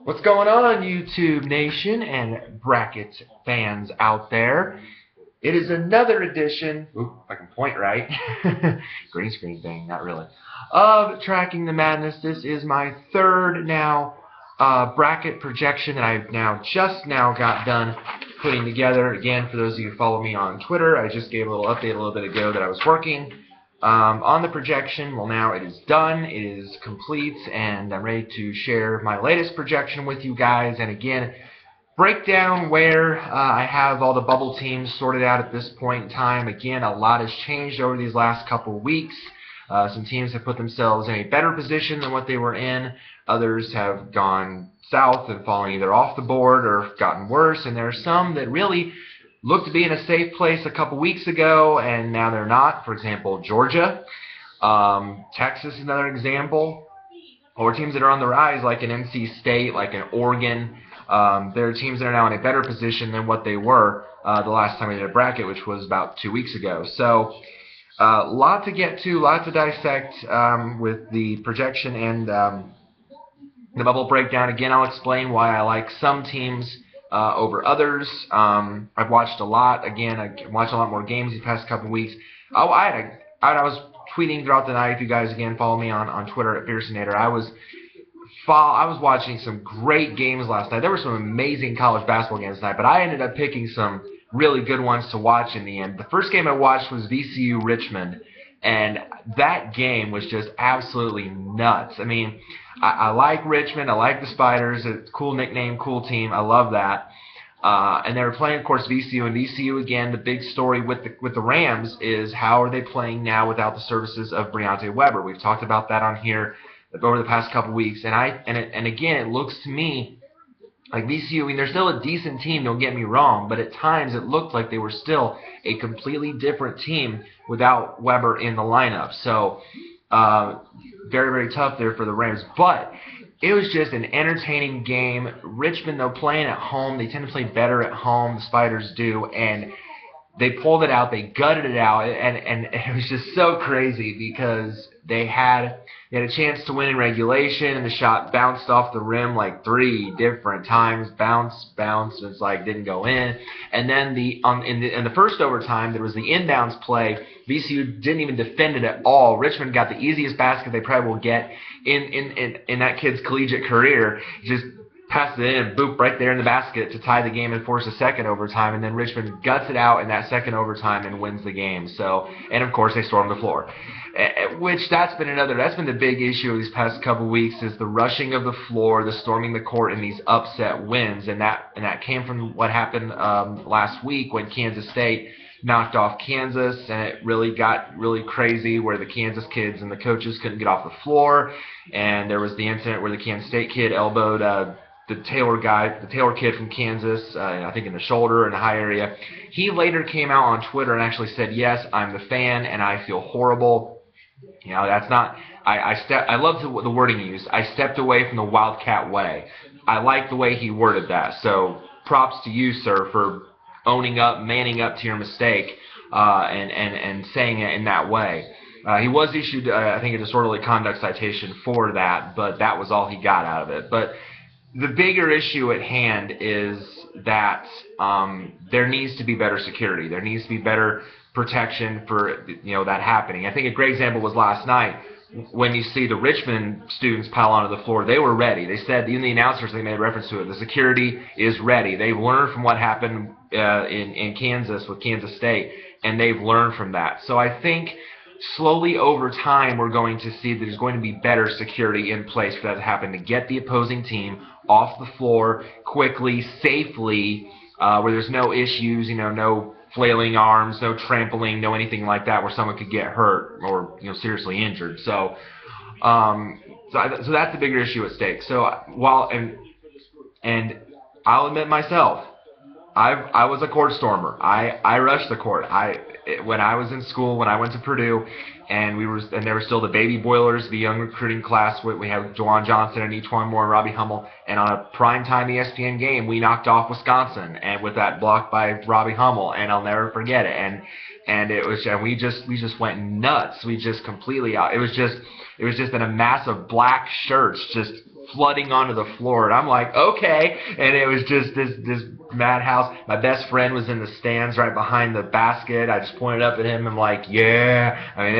What's going on, YouTube Nation and bracket fans out there? It is another edition, if I can point right, green screen thing, not really, of Tracking the Madness. This is my third now bracket projection that I've just now got done putting together. Again, for those of you who follow me on Twitter, I just gave a little update a little bit ago that I was working on the projection. Well, now it is done, it is complete, and I'm ready to share my latest projection with you guys. And again, break down where I have all the bubble teams sorted out at this point in time. Again, a lot has changed over these last couple of weeks. Some teams have put themselves in a better position than what they were in. Others have gone south and fallen either off the board or gotten worse. And there are some that really looked to be in a safe place a couple weeks ago, and now they're not. For example, Georgia. Texas is another example. Or teams that are on the rise, like an NC State, like an Oregon. There are teams that are now in a better position than what they were the last time we did a bracket, which was about 2 weeks ago. So, lot to get to, lot to dissect with the projection and the bubble breakdown. Again, I'll explain why I like some teams over others. I've watched a lot. Again, I watched a lot more games these past couple weeks. I was tweeting throughout the night. If you guys, again, follow me on Twitter at Fearsonator, I was watching some great games last night. There were some amazing college basketball games tonight, but I ended up picking some really good ones to watch in the end. The first game I watched was VCU Richmond, and that game was just absolutely nuts. I mean, I like Richmond. I like the Spiders. It's a cool nickname, cool team. I love that. And they were playing, of course, VCU. And VCU, again, the big story with the Rams is how are they playing now without the services of Briante Weber. We've talked about that on here over the past couple weeks. And again, it looks to me like VCU, I mean, they're still a decent team, don't get me wrong, but at times it looked like they were still a completely different team without Weber in the lineup. So, very, very tough there for the Rams. But it was just an entertaining game. Richmond, though, playing at home, they tend to play better at home, the Spiders do, and they pulled it out, they gutted it out, and it was just so crazy because they had a chance to win in regulation, and the shot bounced off the rim like 3 different times, bounce, and it's like didn't go in. And then in the first overtime, there was the inbounds play. VCU didn't even defend it at all. Richmond got the easiest basket they probably will get in that kid's collegiate career. Just passed it in and boop right there in the basket to tie the game and force a second overtime, and then Richmond guts it out in that second overtime and wins the game. So, and of course they storm the floor, which that's been the big issue of these past couple weeks is the rushing of the floor, the storming the court, and these upset wins, and that came from what happened last week when Kansas State knocked off Kansas, and it really got really crazy where the Kansas kids and the coaches couldn't get off the floor, and there was the incident where the Kansas State kid elbowed the Taylor kid from Kansas, I think in the shoulder in the high area. He later came out on Twitter and actually said, "Yes, I'm the fan and I feel horrible." You know, that's not. I love the wording he used. I stepped away from the Wildcat way. I like the way he worded that. So props to you, sir, for owning up, manning up to your mistake, and saying it in that way. He was issued, I think, a disorderly conduct citation for that, but that was all he got out of it. But the bigger issue at hand is that there needs to be better security. There needs to be better protection for that happening. I think a great example was last night when you see the Richmond students pile onto the floor. They were ready. They said, even the announcers, they made reference to it, the security is ready. They've learned from what happened in Kansas with Kansas State, and they've learned from that. So I think slowly over time we're going to see that there's going to be better security in place for that to happen, to get the opposing team off the floor quickly, safely, where there's no issues, no flailing arms, no trampling, no anything like that where someone could get hurt or seriously injured. So so that's the bigger issue at stake. So and I'll admit myself, I was a court stormer. I rushed the court. When I was in school, when I went to Purdue, and there were still the baby boilers, the young recruiting class. We had Juwan Johnson and E'Twaun Moore and Robbie Hummel, and on a primetime ESPN game, we knocked off Wisconsin, and with that block by Robbie Hummel, and I'll never forget it. and we just went nuts. We just completely it was just in a mass of black shirts just flooding onto the floor, and I'm like, okay, and it was just this madhouse. My best friend was in the stands right behind the basket. I just pointed up at him. I'm like, yeah. I mean,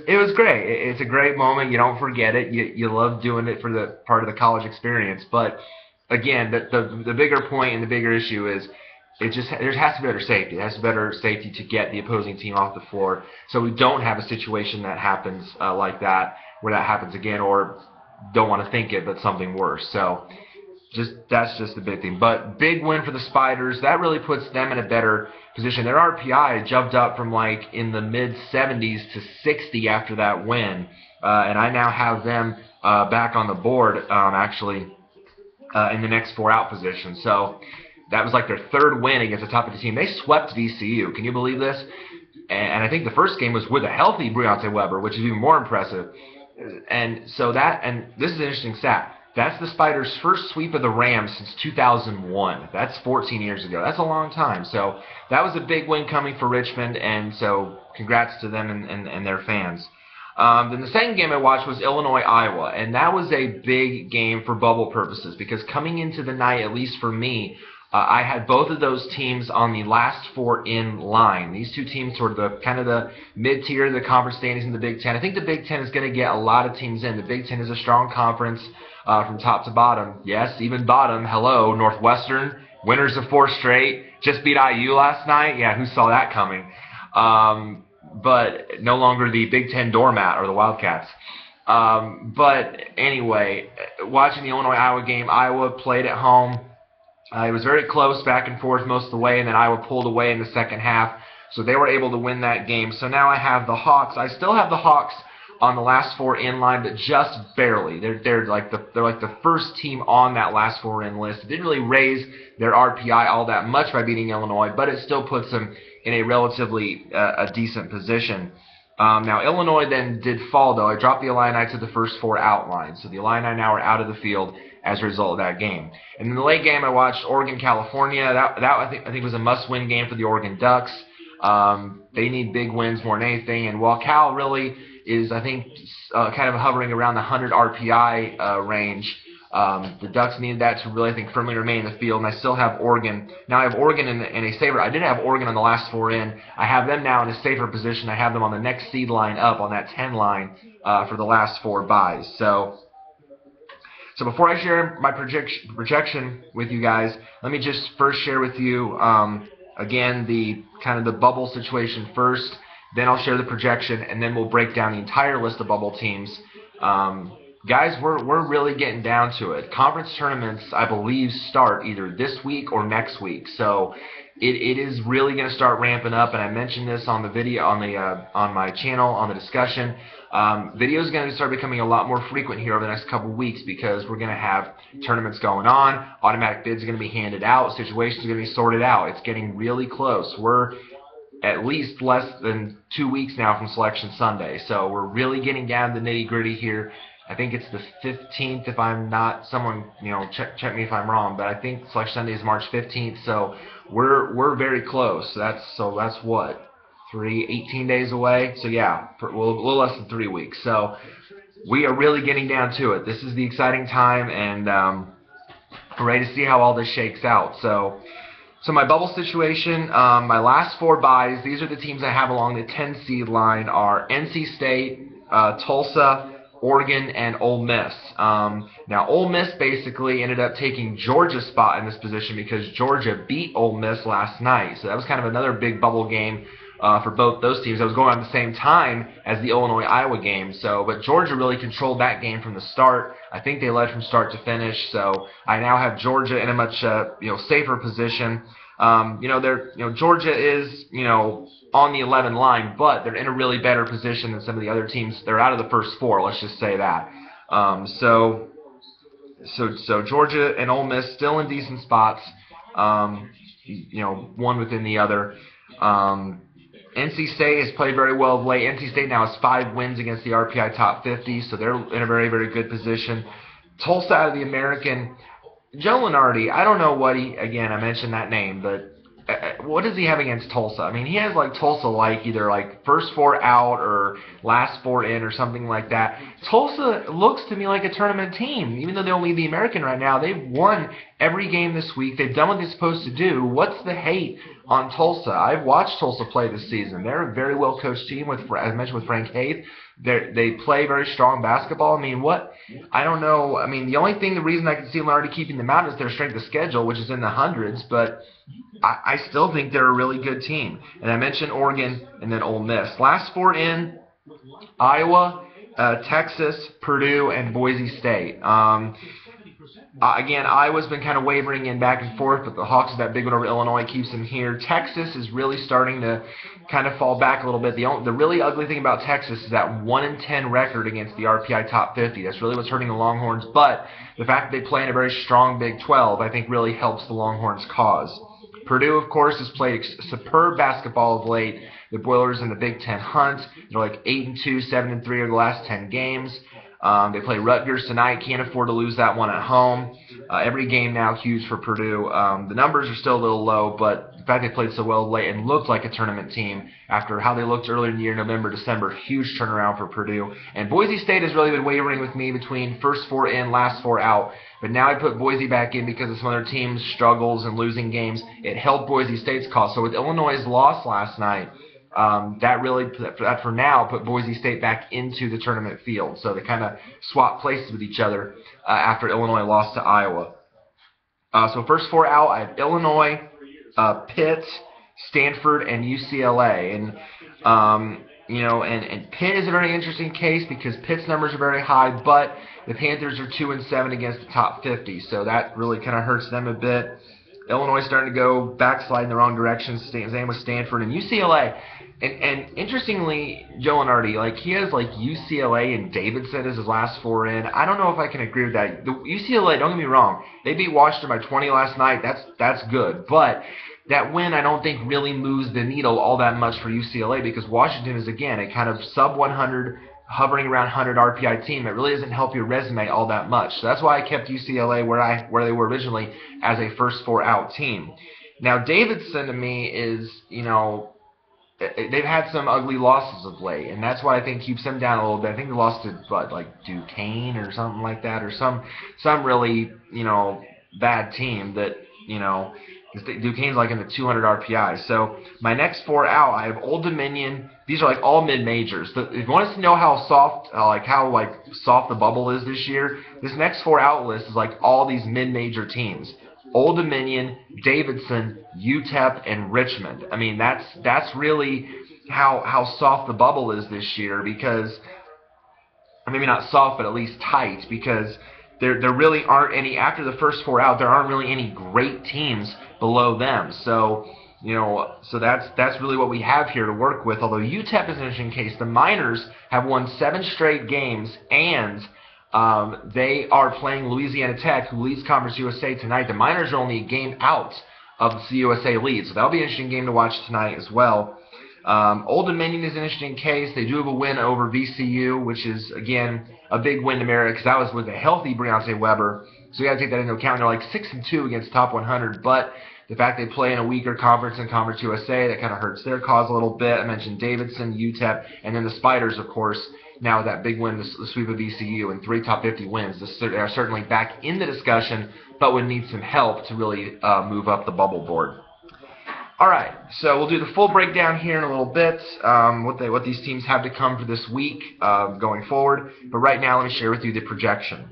it was great. It's a great moment. You don't forget it. You love doing it for the part of the college experience. But again, the bigger point and the bigger issue is there has to be better safety. There has to be better safety to get the opposing team off the floor, so we don't have a situation that happens like that, where that happens again, or don't want to think it, but something worse. So that's just the big thing. But big win for the Spiders. That really puts them in a better position. Their RPI jumped up from like in the mid 70s to 60 after that win, and I now have them back on the board actually in the next 4 out position. So that was like their 3rd win against a top 50 team. They swept VCU. Can you believe this? And I think the first game was with a healthy Breonte Weber, which is even more impressive. And so this is an interesting stat. That's the Spiders' first sweep of the Rams since 2001. That's 14 years ago. That's a long time. So that was a big win coming for Richmond, and so congrats to them and their fans. Then the second game I watched was Illinois-Iowa, and that was a big game for bubble purposes because coming into the night, at least for me, I had both of those teams on the last 4 in line. These two teams were kind of the mid-tier of the conference standings in the Big Ten. I think the Big Ten is going to get a lot of teams in. The Big Ten is a strong conference from top to bottom. Yes, even bottom. Hello, Northwestern, winners of 4 straight. Just beat IU last night. Yeah, who saw that coming? But no longer the Big Ten doormat or the Wildcats. But anyway, watching the Illinois-Iowa game, Iowa played at home. It was very close, back and forth most of the way, and then Iowa pulled away in the second half, so they were able to win that game. So now I have the Hawks. I still have the Hawks on the last 4 in line, but just barely. They're like the first team on that last 4 in list. It didn't really raise their RPI all that much by beating Illinois, but it still puts them in a relatively a decent position. Now, Illinois then did fall, though. I dropped the Illini to the first 4 out line, so the Illini now are out of the field as a result of that game. And in the late game, I watched Oregon-California. That I think was a must-win game for the Oregon Ducks. They need big wins more than anything. And while Cal really is, I think, kind of hovering around the 100 RPI range, the Ducks needed that to really, I think, firmly remain in the field. And I still have Oregon. Now I have Oregon in a safer. I did have Oregon on the last 4 in. I have them now in a safer position. I have them on the next seed line up on that 10 line for the last 4 buys. So before I share my projection with you guys, let me just first share with you, again, the kind of the bubble situation first. Then I'll share the projection, and then we'll break down the entire list of bubble teams. Guys, we're really getting down to it. Conference tournaments, I believe, start either this week or next week. So it is really going to start ramping up, and I mentioned this on the video on my channel on the discussion. Video is going to start becoming a lot more frequent here over the next couple of weeks because we're going to have tournaments going on, automatic bids are going to be handed out, situations are going to be sorted out. It's getting really close. We're at least less than 2 weeks now from Selection Sunday, so we're really getting down to the nitty-gritty here. I think it's the 15th, if I'm not, someone, check me if I'm wrong, but I think Selection Sunday is March 15th, so we're very close. So that's what? 18 days away. So yeah, a little less than 3 weeks. So we are really getting down to it. This is the exciting time, and we're ready to see how all this shakes out. So my bubble situation, my last 4 buys, these are the teams I have along the 10 seed line are NC State, Tulsa, Oregon, and Ole Miss. Now, Ole Miss basically ended up taking Georgia's spot in this position because Georgia beat Ole Miss last night. So that was kind of another big bubble game for both those teams. That was going on at the same time as the Illinois-Iowa game. But Georgia really controlled that game from the start. I think they led from start to finish. So I now have Georgia in a much safer position. Georgia is on the 11 line, but they're in a really better position than some of the other teams. They're out of the first 4. Let's just say that. So Georgia and Ole Miss still in decent spots. One within the other. NC State has played very well of late. NC State now has 5 wins against the RPI top 50, so they're in a very, very good position. Tulsa out of the American. Joe Lenardi, I don't know what again, I mentioned that name, but what does he have against Tulsa? I mean, he has like Tulsa like either like first four out or last four in or something like that. Tulsa looks to me like a tournament team, even though they don't lead the American right now. They've won every game this week. They've done what they're supposed to do. What's the hate on Tulsa? I've watched Tulsa play this season. They're a very well coached team with, as I mentioned, with Frank Haith. They play very strong basketball. I mean, what? I don't know. I mean, the reason I can see them already keeping them out is their strength of schedule, which is in the hundreds, but I still think they're a really good team. And I mentioned Oregon and then Ole Miss. Last four in, Iowa, Texas, Purdue, and Boise State. Again, Iowa's been kind of wavering in back and forth, but the Hawks, that big one over Illinois, keeps them here. Texas is really starting to kind of fall back a little bit. The really ugly thing about Texas is that 1-10 record against the RPI top 50. That's really what's hurting the Longhorns, but the fact that they play in a very strong Big 12, I think really helps the Longhorns' cause. Purdue, of course, has played superb basketball of late. The Boilers in the Big Ten hunt. They're like 8-2, 7-3 over the last 10 games. They play Rutgers tonight. Can't afford to lose that one at home. Every game now huge for Purdue. The numbers are still a little low, but the fact they played so well late and looked like a tournament team after how they looked earlier in the year, November, December, huge turnaround for Purdue. And Boise State has really been wavering with me between first four in, last four out. But now I put Boise back in because of some other teams' struggles and losing games. It helped Boise State's cause. So with Illinois' loss last night, that for now put Boise State back into the tournament field. So they kind of swap places with each other after Illinois lost to Iowa. So first four out, I have Illinois, Pitt, Stanford, and UCLA. And Pitt is a very interesting case because Pitt's numbers are very high, but the Panthers are 2-7 against the top 50, so that really kind of hurts them a bit. Illinois starting to go backslide in the wrong direction. Same with Stanford and UCLA. And interestingly, Joe Lenardi, he has UCLA and Davidson as his last four in. I don't know if I can agree with that. The UCLA, don't get me wrong, they beat Washington by 20 last night. That's good, but that win I don't think really moves the needle all that much for UCLA because Washington is again a kind of sub 100. Hovering around 100 RPI team, it really doesn't help your resume all that much. So that's why I kept UCLA where they were originally as a first four out team. Now Davidson to me is, they've had some ugly losses of late, and that's why I think keeps them down a little bit. I think they lost to Duquesne or something like that, or some really bad team that Duquesne's in the 200 RPI. So my next four out, I have Old Dominion. These are all mid-majors. If you want us to know how soft, soft the bubble is this year, this next four out list is all these mid-major teams: Old Dominion, Davidson, UTEP, and Richmond. I mean, that's really how soft the bubble is this year because, maybe not soft, but at least tight because there really aren't any after the first four out. There aren't really any great teams below them. So that's really what we have here to work with. Although UTEP is an interesting case. The Miners have won 7 straight games, and they are playing Louisiana Tech, who leads Conference USA tonight. The Miners are only a game out of the CUSA lead, so that'll be an interesting game to watch tonight as well. Old Dominion is an interesting case. They do have a win over VCU, which is, again, a big win to merit because that was with a healthy Briance Weber. So you got to take that into account. They're 6-2 against top 100, but the fact they play in a weaker conference than Conference USA, that kind of hurts their cause a little bit. I mentioned Davidson, UTEP, and then the Spiders, of course, now with that big win, the sweep of VCU, and 3 top 50 wins. They are certainly back in the discussion, but would need some help to really move up the bubble board. All right, so we'll do the full breakdown here in a little bit, what these teams have to come for this week going forward. But right now, let me share with you the projection.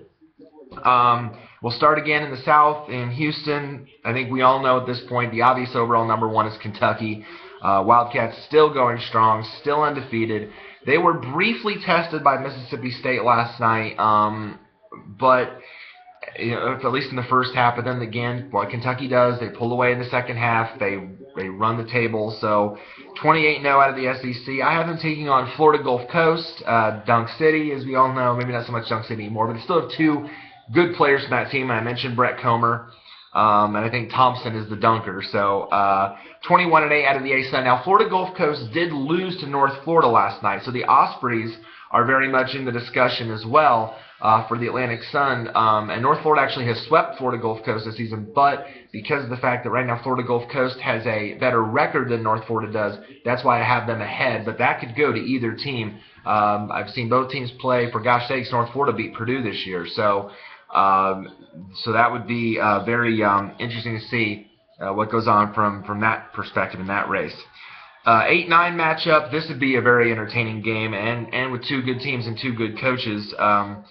We'll start again in the South in Houston. I think we all know at this point the obvious overall number one is Kentucky. Wildcats still going strong, still undefeated. They were briefly tested by Mississippi State last night, but at least in the first half. But then again, what Kentucky does, they pull away in the second half. They run the table. So 28-0 out of the SEC. I have them taking on Florida Gulf Coast, Dunk City, as we all know. Maybe not so much Dunk City anymore, but they still have 2 good players from that team. I mentioned Brett Comer. And I think Thompson is the dunker. So 21-8 out of the A-Sun. Now, Florida Gulf Coast did lose to North Florida last night, so the Ospreys are very much in the discussion as well for the Atlantic Sun. And North Florida actually has swept Florida Gulf Coast this season, but because of the fact that right now Florida Gulf Coast has a better record than North Florida does, that's why I have them ahead. But that could go to either team. I've seen both teams play. For gosh sakes, North Florida beat Purdue this year, so that would be very interesting to see what goes on from that perspective in that race. 8-9 matchup. This would be a very entertaining game, and with two good teams and two good coaches. And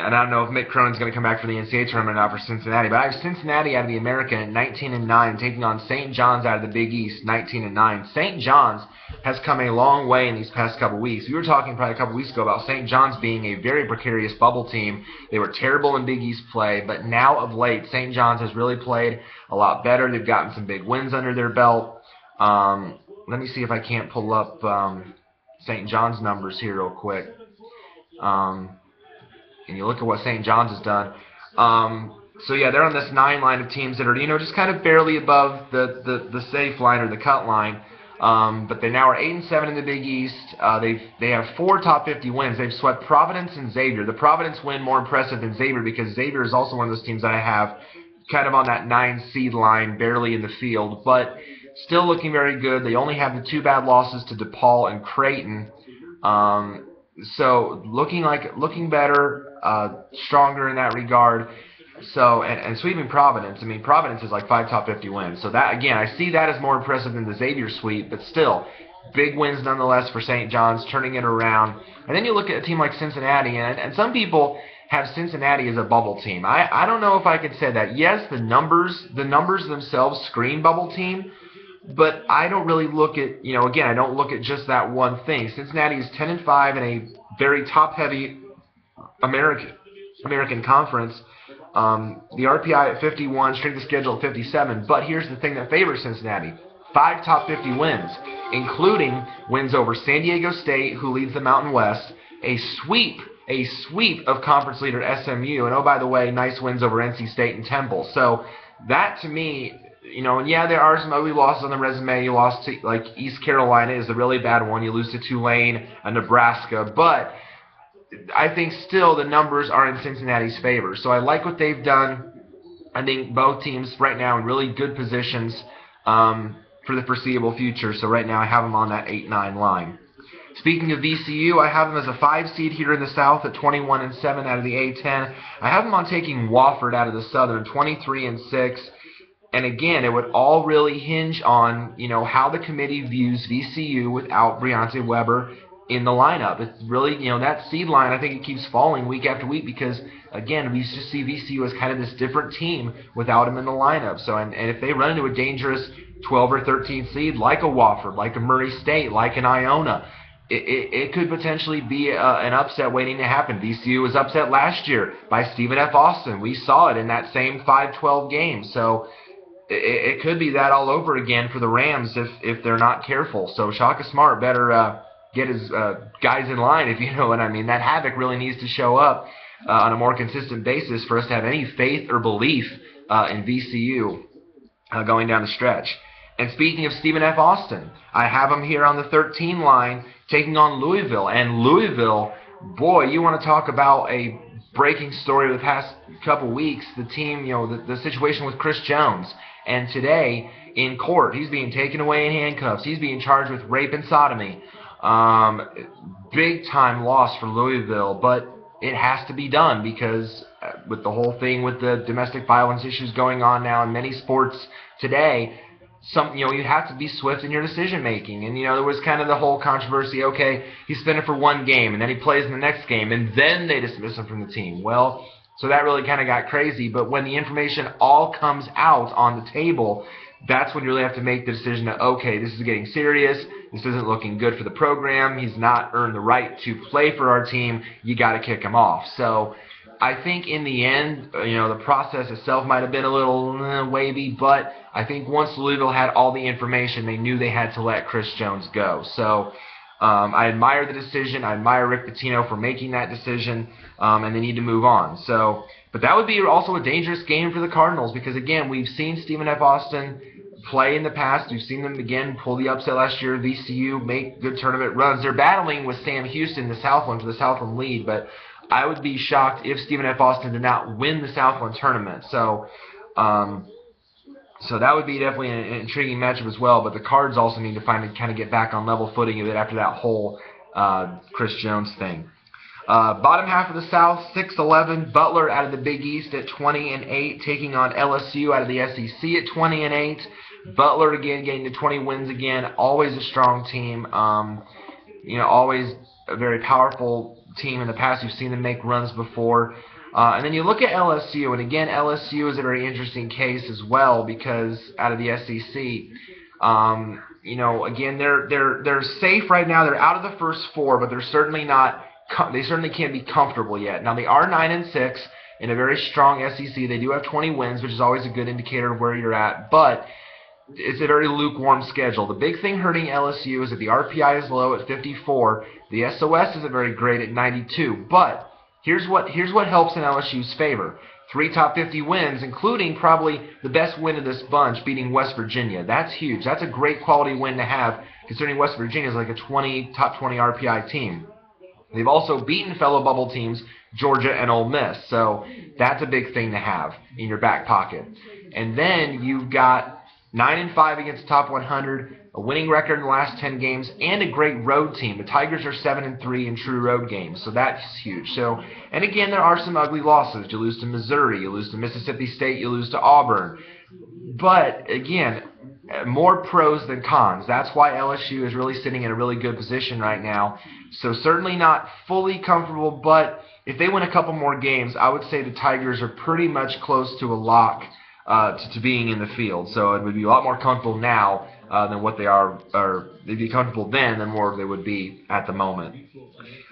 I don't know if Mick Cronin's going to come back for the NCAA tournament or not for Cincinnati, but I have Cincinnati out of the American at 19-9, taking on St. John's out of the Big East, 19-9. St. John's has come a long way in these past couple weeks. We were talking probably a couple weeks ago about St. John's being a very precarious bubble team. They were terrible in Big East play, but now of late, St. John's has really played a lot better. They've gotten some big wins under their belt. Let me see if I can't pull up St. John's numbers here real quick. And you look at what St. John's has done. So yeah, they're on this 9 line of teams that are, just kind of barely above the safe line or the cut line. But they now are 8-7 in the Big East. They have 4 top 50 wins. They've swept Providence and Xavier. The Providence win more impressive than Xavier because Xavier is also one of those teams that I have kind of on that 9 seed line, barely in the field, but still looking very good. They only have the 2 bad losses to DePaul and Creighton. So looking better, stronger in that regard. So and sweeping Providence. I mean, Providence is like 5 top 50 wins. So that, again, I see that as more impressive than the Xavier sweep, but still big wins nonetheless for St. John's, turning it around. And then you look at a team like Cincinnati, and some people have Cincinnati as a bubble team. I don't know if I could say that. Yes, the numbers themselves scream bubble team, but I don't really look at, again, I don't look at just that one thing. Cincinnati is 10-5 in a very top-heavy American conference. The RPI at 51, strength of schedule at 57. But here's the thing that favors Cincinnati. 5 top 50 wins, including wins over San Diego State, who leads the Mountain West, a sweep of conference leader SMU, and oh, by the way, nice wins over NC State and Temple. So that, to me, and yeah, there are some ugly losses on the resume. You lost to, like, East Carolina is a really bad one. You lose to Tulane and Nebraska. But I think still the numbers are in Cincinnati's favor. So I like what they've done. I think both teams right now in really good positions for the foreseeable future. So right now I have them on that 8-9 line. Speaking of VCU, I have them as a 5 seed here in the South at 21-7 out of the A-10. I have them on taking Wofford out of the Southern, 23-6. And again, it would all really hinge on, how the committee views VCU without Briante Weber in the lineup. It's really, that seed line, I think it keeps falling week after week because, again, we just see VCU as kind of this different team without him in the lineup. So, and if they run into a dangerous 12 or 13 seed like a Wofford, like a Murray State, like an Iona, it could potentially be an upset waiting to happen. VCU was upset last year by Stephen F. Austin. We saw it in that same 5-12 game. So it could be that all over again for the Rams if they're not careful. So Shaka Smart better get his guys in line, if you know what I mean. That havoc really needs to show up on a more consistent basis for us to have any faith or belief in VCU going down the stretch. And speaking of Stephen F. Austin, I have him here on the 13 line taking on Louisville. And Louisville, boy, you want to talk about a breaking story of the past couple weeks. The team, the situation with Chris Jones. And today, in court, he's being taken away in handcuffs. He's being charged with rape and sodomy. Big time loss for Louisville, but it has to be done because with the whole thing with the domestic violence issues going on now in many sports today, you have to be swift in your decision making. And there was kind of the whole controversy. Okay, he's suspended for 1 game, and then he plays in the next game, and then they dismiss him from the team. Well, so that really kind of got crazy. But when the information all comes out on the table, that's when you really have to make the decision that, okay, this is getting serious. This isn't looking good for the program. He's not earned the right to play for our team. You got to kick him off. So I think in the end, the process itself might have been a little wavy, but I think once Louisville had all the information, they knew they had to let Chris Jones go. So I admire the decision. I admire Rick Pitino for making that decision, and they need to move on. So, but that would be also a dangerous game for the Cardinals because, again, we've seen Stephen F. Austin play in the past. We've seen them, again, pull the upset last year. VCU make good tournament runs. They're battling with Sam Houston, the Southland, for the Southland lead, but I would be shocked if Stephen F. Austin did not win the Southland tournament. So that would be definitely an intriguing matchup as well. But the Cards also need to kind of get back on level footing a bit after that whole Chris Jones thing. Bottom half of the South, 6-11. Butler out of the Big East at 20-8, taking on LSU out of the SEC at 20-8. Butler again getting to 20 wins again. Always a strong team. Always a very powerful team in the past. You've seen them make runs before. And then you look at LSU, and again, LSU is a very interesting case as well because out of the SEC, again, they're safe right now. They're out of the first four, but they're certainly not. They certainly can't be comfortable yet. Now they are 9-6 in a very strong SEC. They do have 20 wins, which is always a good indicator of where you're at, but it's a very lukewarm schedule. The big thing hurting LSU is that the RPI is low at 54. The SOS isn't very great at 92. But here's what helps in LSU's favor. 3 top 50 wins, including probably the best win of this bunch, beating West Virginia. That's huge. That's a great quality win to have, considering West Virginia is like a top 20 RPI team. They've also beaten fellow bubble teams, Georgia and Ole Miss. So that's a big thing to have in your back pocket. And then you've got 9-5 against the top 100, a winning record in the last 10 games, and a great road team. The Tigers are 7-3 in true road games, so that's huge. So, and again, there are some ugly losses. You lose to Missouri, you lose to Mississippi State, you lose to Auburn. But again, more pros than cons. That's why LSU is really sitting in a really good position right now. So certainly not fully comfortable, but if they win a couple more games, I would say the Tigers are pretty much close to a lock to being in the field. So it would be a lot more comfortable now than what they are, or they'd be comfortable then than more they would be at the moment.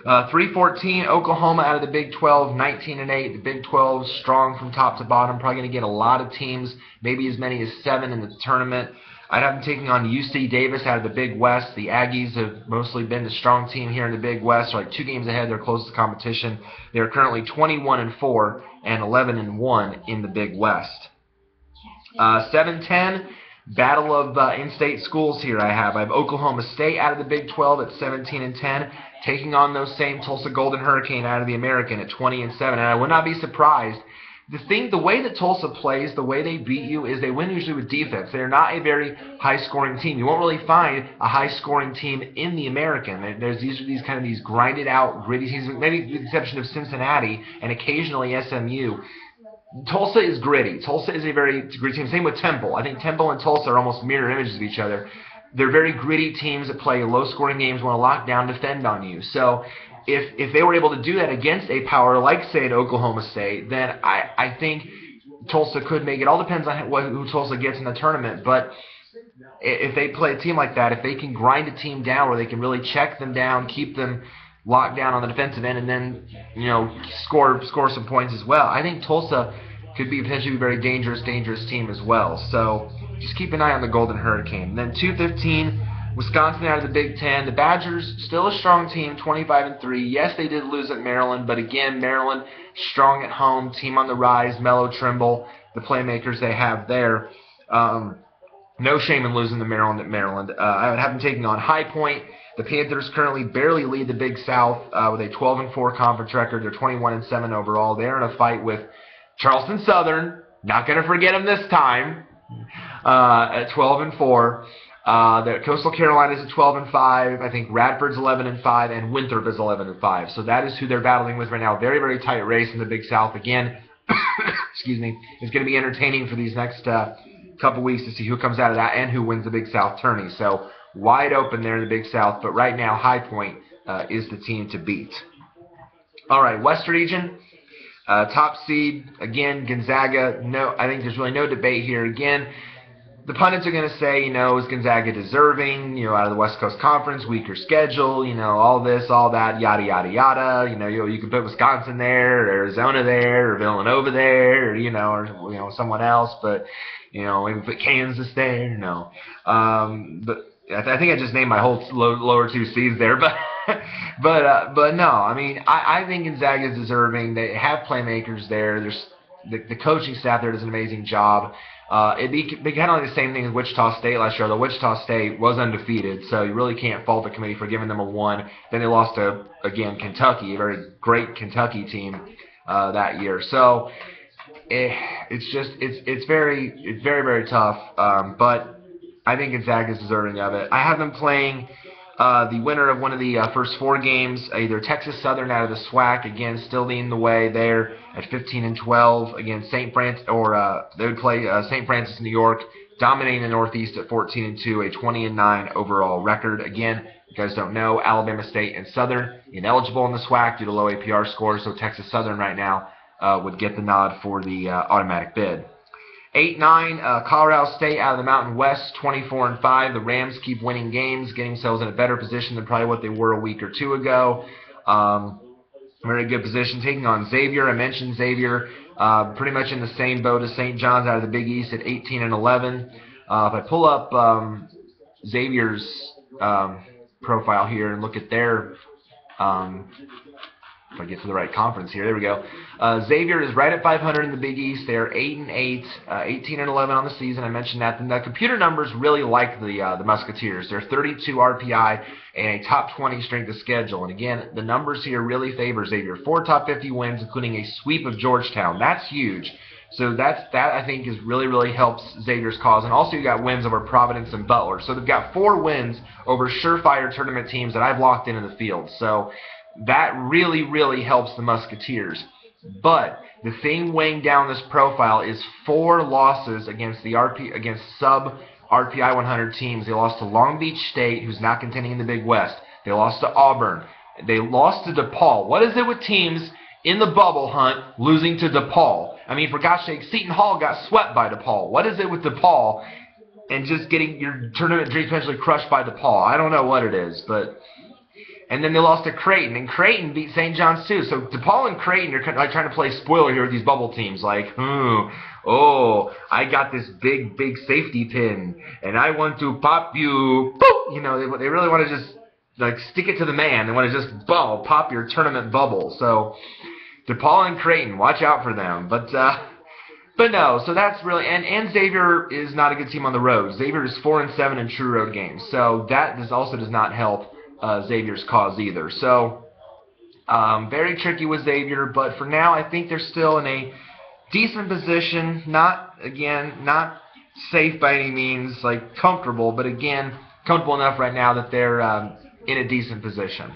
3-14, Oklahoma out of the Big 12, 19-8. The Big 12 strong from top to bottom. Probably going to get a lot of teams, maybe as many as 7 in the tournament. I'd have them taking on UC Davis out of the Big West. The Aggies have mostly been the strong team here in the Big West. They're like 2 games ahead of their closest competition. They're currently 21-4 and 11-1 in the Big West. 7-10, battle of in-state schools here I have. I have Oklahoma State out of the Big 12 at 17-10, taking on those same Tulsa Golden Hurricane out of the American at 20-7. And I would not be surprised. The way that Tulsa plays, the way they beat you, is they win usually with defense. They're not a very high-scoring team. You won't really find a high-scoring team in the American. There's these kind of these grinded-out, gritty teams, maybe with the exception of Cincinnati and occasionally SMU. Tulsa is gritty. Tulsa is a very gritty team. Same with Temple. I think Temple and Tulsa are almost mirror images of each other. They're very gritty teams that play low-scoring games, want to lock down, defend on you. So if they were able to do that against a power like, say, at Oklahoma State, then I think Tulsa could make it. It all depends on who Tulsa gets in the tournament. But if they play a team like that, if they can grind a team down where they can really check them down, keep them locked down on the defensive end, and then score some points as well, I think Tulsa could be potentially a very dangerous team as well. So just keep an eye on the Golden Hurricane. And then 2-15, Wisconsin out of the Big Ten. The Badgers, still a strong team, 25-3. Yes, they did lose at Maryland, but again, Maryland strong at home, team on the rise. Mello, Trimble, the playmakers they have there. No shame in losing to Maryland at Maryland. I would have them taking on High Point. The Panthers currently barely lead the Big South with a 12-4 conference record. They're 21-7 overall. They're in a fight with Charleston Southern. Not going to forget them this time. At 12-4. Coastal Carolina is at 12-5. I think Radford's 11-5, and Winthrop is 11-5. So that is who they're battling with right now. Very, very tight race in the Big South. Again, excuse me, it's going to be entertaining for these next couple weeks to see who comes out of that and who wins the Big South tourney. So wide open there in the Big South, but right now High Point is the team to beat. All right, West Region. Top seed, again, Gonzaga. No, I think there's really no debate here. Again, the pundits are going to say, is Gonzaga deserving, out of the West Coast Conference, weaker schedule, all this, all that, yada, yada, yada. You could put Wisconsin there, or Arizona there, or Villanova there, or someone else, but, maybe put Kansas there, no. But I think I just named my whole lower two seeds there, but but no, I mean I think Gonzaga is deserving. They have playmakers there. There's the coaching staff there does an amazing job. It'd be kind of like the same thing as Wichita State last year. Although Wichita State was undefeated, so you really can't fault the committee for giving them a 1. Then they lost to again Kentucky, a very great Kentucky team that year. So it's very tough. But I think Gonzaga is deserving of it. I have them playing the winner of one of the first 4 games, either Texas Southern out of the SWAC, again still leading the way there at 15-12 against St. Francis, or they would play St. Francis, New York, dominating the Northeast at 14-2, a 20-9 overall record. Again, if you guys don't know, Alabama State and Southern ineligible in the SWAC due to low APR scores, so Texas Southern right now would get the nod for the automatic bid. 8-9, Colorado State out of the Mountain West, 24-5. The Rams keep winning games, getting themselves in a better position than probably what they were a week or 2 ago. Very good position, taking on Xavier. I mentioned Xavier, pretty much in the same boat as St. John's out of the Big East at 18-11. If I pull up Xavier's profile here and look at their if I get to the right conference here, there we go. Xavier is right at 500 in the Big East. They're 8-8, 18-11 on the season. I mentioned that. And the computer numbers really like the Musketeers. They're 32 RPI and a top 20 strength of schedule. And again, the numbers here really favor Xavier. 4 top 50 wins, including a sweep of Georgetown. That's huge. So that I think is really helps Xavier's cause. And also you got wins over Providence and Butler. So they've got 4 wins over surefire tournament teams that I've locked in the field. So that really helps the Musketeers. But the thing weighing down this profile is 4 losses against sub RPI 100 teams. They lost to Long Beach State, who's not contending in the Big West. They lost to Auburn. They lost to DePaul. What is it with teams in the bubble hunt losing to DePaul? I mean, for gosh sake, Seton Hall got swept by DePaul. What is it with DePaul and just getting your tournament dreams potentially crushed by DePaul? I don't know what it is, but... And then they lost to Creighton, and Creighton beat St. John's too. So DePaul and Creighton are like trying to play spoiler here with these bubble teams. Like, oh, I got this big safety pin, and I want to pop you. Boop! You know, they really want to just like stick it to the man. They want to just pop your tournament bubble. So DePaul and Creighton, watch out for them. But no, so that's really, and Xavier is not a good team on the road. Xavier is 4-7 in true road games, so that also does not help Xavier's cause either. So very tricky with Xavier, but for now I think they're still in a decent position. Not safe by any means, like comfortable, but again comfortable enough right now that they're in a decent position.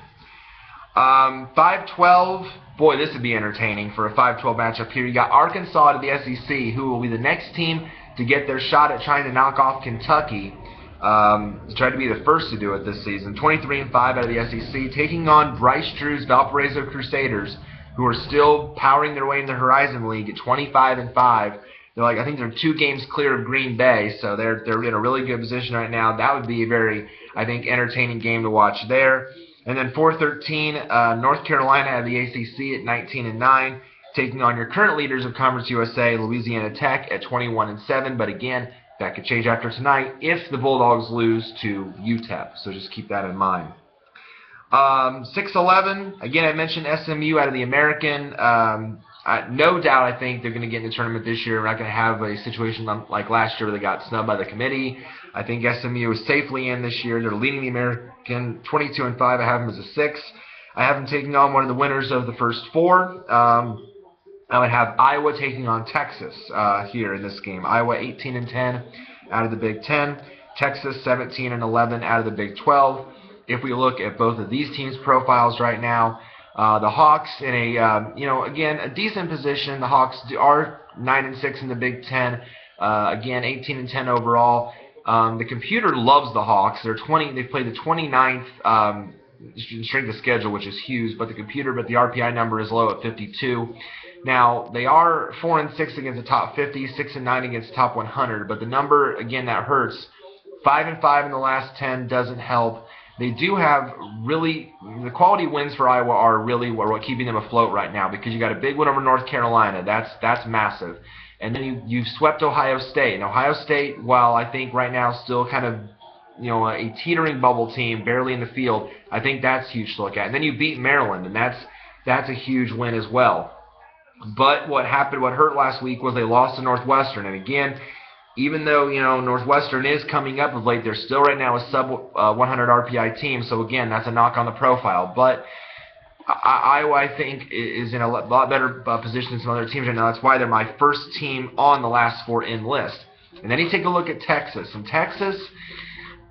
5-12, boy, this would be entertaining for a 5-12 matchup here. You got Arkansas to the SEC, who will be the next team to get their shot at trying to knock off Kentucky. Tried to be the first to do it this season. 23-5 out of the SEC, taking on Bryce Drew's Valparaiso Crusaders, who are still powering their way in the Horizon League at 25-5. They're I think they're 2 games clear of Green Bay, so they're in a really good position right now. That would be a very, I think, entertaining game to watch there. And then 4-13, North Carolina out of the ACC at 19-9, taking on your current leaders of Conference USA, Louisiana Tech at 21-7. But again, that could change after tonight if the Bulldogs lose to UTEP, so just keep that in mind. 6-11, again, I mentioned SMU out of the American. No doubt I think they're going to get in the tournament this year. We're not going to have a situation like last year where they got snubbed by the committee. I think SMU is safely in this year. They're leading the American 22-5. I have them as a 6. I have them taking on one of the winners of the first 4. I would have Iowa taking on Texas here in this game. Iowa 18-10 out of the Big Ten. Texas 17-11 out of the Big 12. If we look at both of these teams' profiles right now, the Hawks in a again a decent position. The Hawks are 9-6 in the Big Ten. Again 18-10 overall. The computer loves the Hawks. They've played the 29th strength of schedule, which is huge. But the RPI number is low at 52. Now, they are 4-6 against the top 50, 6-9 against the top 100, but the number, again, that hurts. 5-5 in the last 10 doesn't help. They do have the quality wins for Iowa are really what are keeping them afloat right now, because you got a big win over North Carolina. That's massive. And then you've swept Ohio State. And Ohio State, while I think right now still kind of a teetering bubble team, barely in the field, I think that's huge to look at. And then you beat Maryland, and that's a huge win as well. But what hurt last week was they lost to Northwestern. And again, even though, Northwestern is coming up of late, they're still right now a sub 100 RPI team. So again, that's a knock on the profile. But Iowa, I think, is in a lot better position than some other teams right now. That's why they're my first team on the last 4 in list. And then you take a look at Texas. And Texas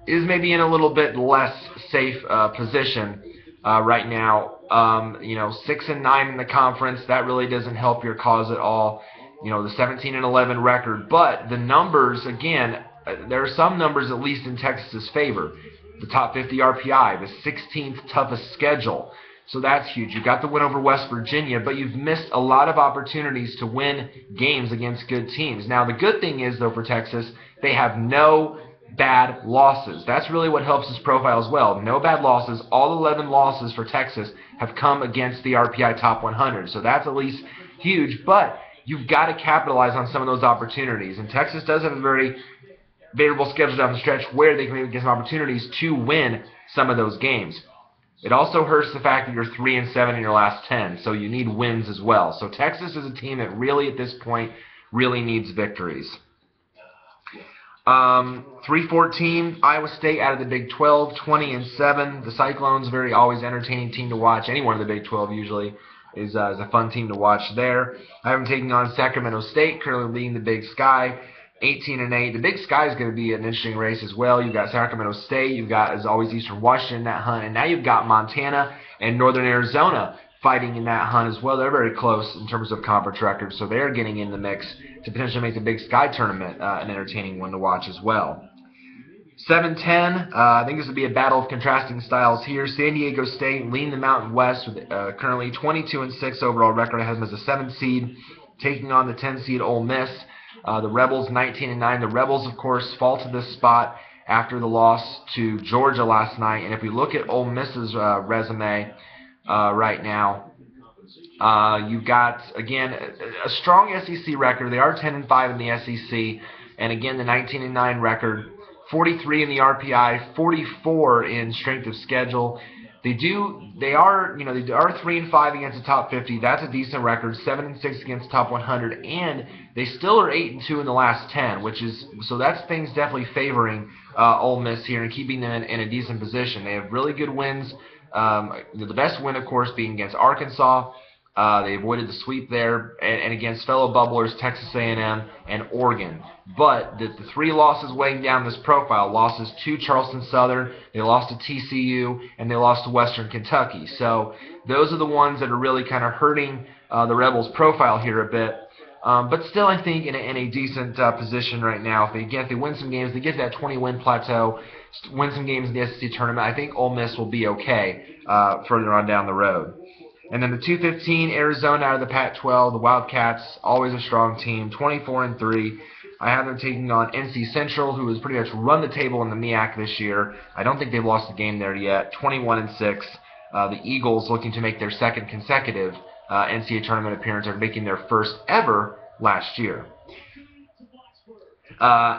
is maybe in a little bit less safe position right now. 6-9 in the conference, that really doesn't help your cause at all. The 17-11 record, but the numbers, again, there are some numbers at least in Texas's favor. The top 50 RPI, the 16th toughest schedule, so that's huge. You got the win over West Virginia, but you've missed a lot of opportunities to win games against good teams. Now, the good thing is, though, for Texas, they have no bad losses. That's really what helps his profile as well. No bad losses. All 11 losses for Texas have come against the RPI top 100. So that's at least huge, but you've got to capitalize on some of those opportunities. And Texas does have a very favorable schedule down the stretch where they can maybe get some opportunities to win some of those games. It also hurts the fact that you're 3-7 in your last 10, so you need wins as well. So Texas is a team that really, at this point, really needs victories. 3-14, Iowa State out of the Big 12, 20-7. The Cyclones, very always entertaining team to watch. Anyone in the Big 12 usually is a fun team to watch there. I have them taking on Sacramento State, currently leading the Big Sky, 18-8. The Big Sky is going to be an interesting race as well. You've got Sacramento State, you've got, as always, Eastern Washington in that hunt, and now you've got Montana and Northern Arizona fighting in that hunt as well. They're very close in terms of conference records, so they're getting in the mix to potentially make the Big Sky tournament an entertaining one to watch as well. 7-10, I think this will be a battle of contrasting styles here. San Diego State leading the Mountain West with currently 22-6 overall record. I have them as a 7th seed, taking on the 10 seed Ole Miss. The Rebels 19-9. The Rebels, of course, fall to this spot after the loss to Georgia last night. And if we look at Ole Miss's resume right now, you've got, again, a strong SEC record. They are 10-5 in the SEC, and again, the 19-9 record, 43 in the RPI, 44 in strength of schedule. They are 3-5 against the top 50. That's a decent record. 7-6 against the top 100, and they still are 8-2 in the last 10, so that's things definitely favoring Ole Miss here and keeping them in a decent position. They have really good wins. The best win, of course, being against Arkansas. They avoided the sweep there, and against fellow bubblers Texas A&M and Oregon. But the 3 losses weighing down this profile, losses to Charleston Southern, they lost to TCU, and they lost to Western Kentucky. So those are the ones that are really kind of hurting the Rebels' profile here a bit. But still, I think in a decent position right now. If they win some games, they get to that 20-win plateau, win some games in the SEC tournament, I think Ole Miss will be okay further on down the road. And then the 2-15, Arizona out of the Pac-12, the Wildcats, always a strong team, 24-3. I have them taking on NC Central, who has pretty much run the table in the MEAC this year. I don't think they've lost a game there yet, 21-6. The Eagles, looking to make their 2nd consecutive NCAA tournament appearance, are making their first ever last year.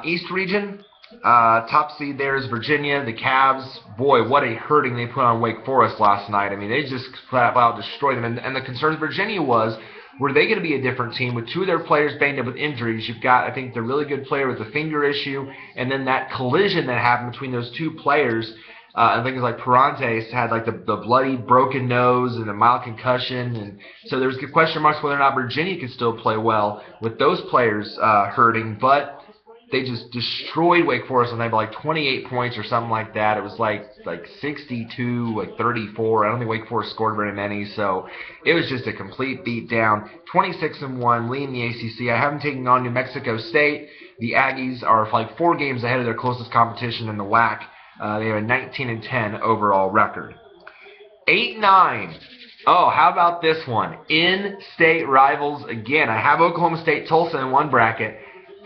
East region, top seed there is Virginia. The Cavs, boy, what a hurting they put on Wake Forest last night. I mean, they just flat out destroyed them. And the concern of Virginia was, were they going to be a different team with 2 of their players banged up with injuries? You've got, I think, the really good player with the finger issue, and then that collision that happened between those 2 players. I think it's like Parantes had like the bloody broken nose and a mild concussion, and so there's question marks whether or not Virginia could still play well with those players hurting. But they just destroyed Wake Forest, and they had like 28 points or something like that. It was like 62, 34. I don't think Wake Forest scored very many, so it was just a complete beatdown. 26-1, leading the ACC. I have them taking on New Mexico State. The Aggies are like 4 games ahead of their closest competition in the WAC. They have a 19-10 overall record. 8-9. Oh, how about this one? In-state rivals again. I have Oklahoma State, Tulsa in one bracket.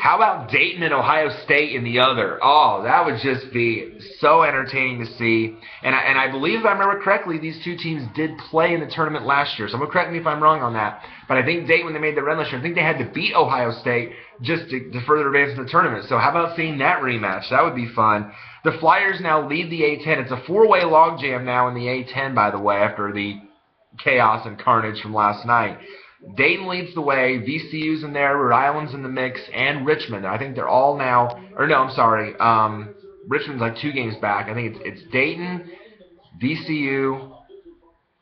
How about Dayton and Ohio State in the other? Oh, that would just be so entertaining to see. And I believe, if I remember correctly, these two teams did play in the tournament last year. Someone correct me if I'm wrong on that. But I think Dayton, when they made the run last year, I think they had to beat Ohio State just to further advance in the tournament. So how about seeing that rematch? That would be fun. The Flyers now lead the A-10. It's a four-way logjam now in the A-10, by the way, after the chaos and carnage from last night. Dayton leads the way, VCU's in there, Rhode Island's in the mix, and Richmond. I think they're all now, or no, I'm sorry, Richmond's like 2 games back. I think it's Dayton, VCU,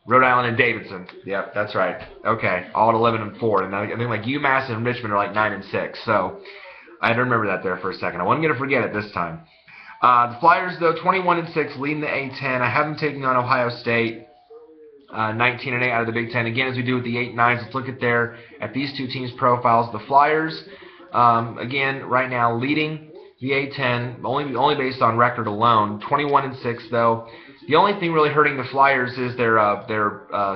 Rhode Island, and Davidson. Yep, that's right. Okay, all at 11-4. And I think like UMass and Richmond are like 9-6. So I had to remember that there for a second. I wasn't going to forget it this time. The Flyers, though, 21-6, leading the A-10. I have them taking on Ohio State. 19-8 out of the Big Ten. Again, as we do with the 8-9s, let's look at these two teams' profiles. The Flyers, again, right now leading the A-10, only based on record alone. 21-6, though. The only thing really hurting the Flyers is their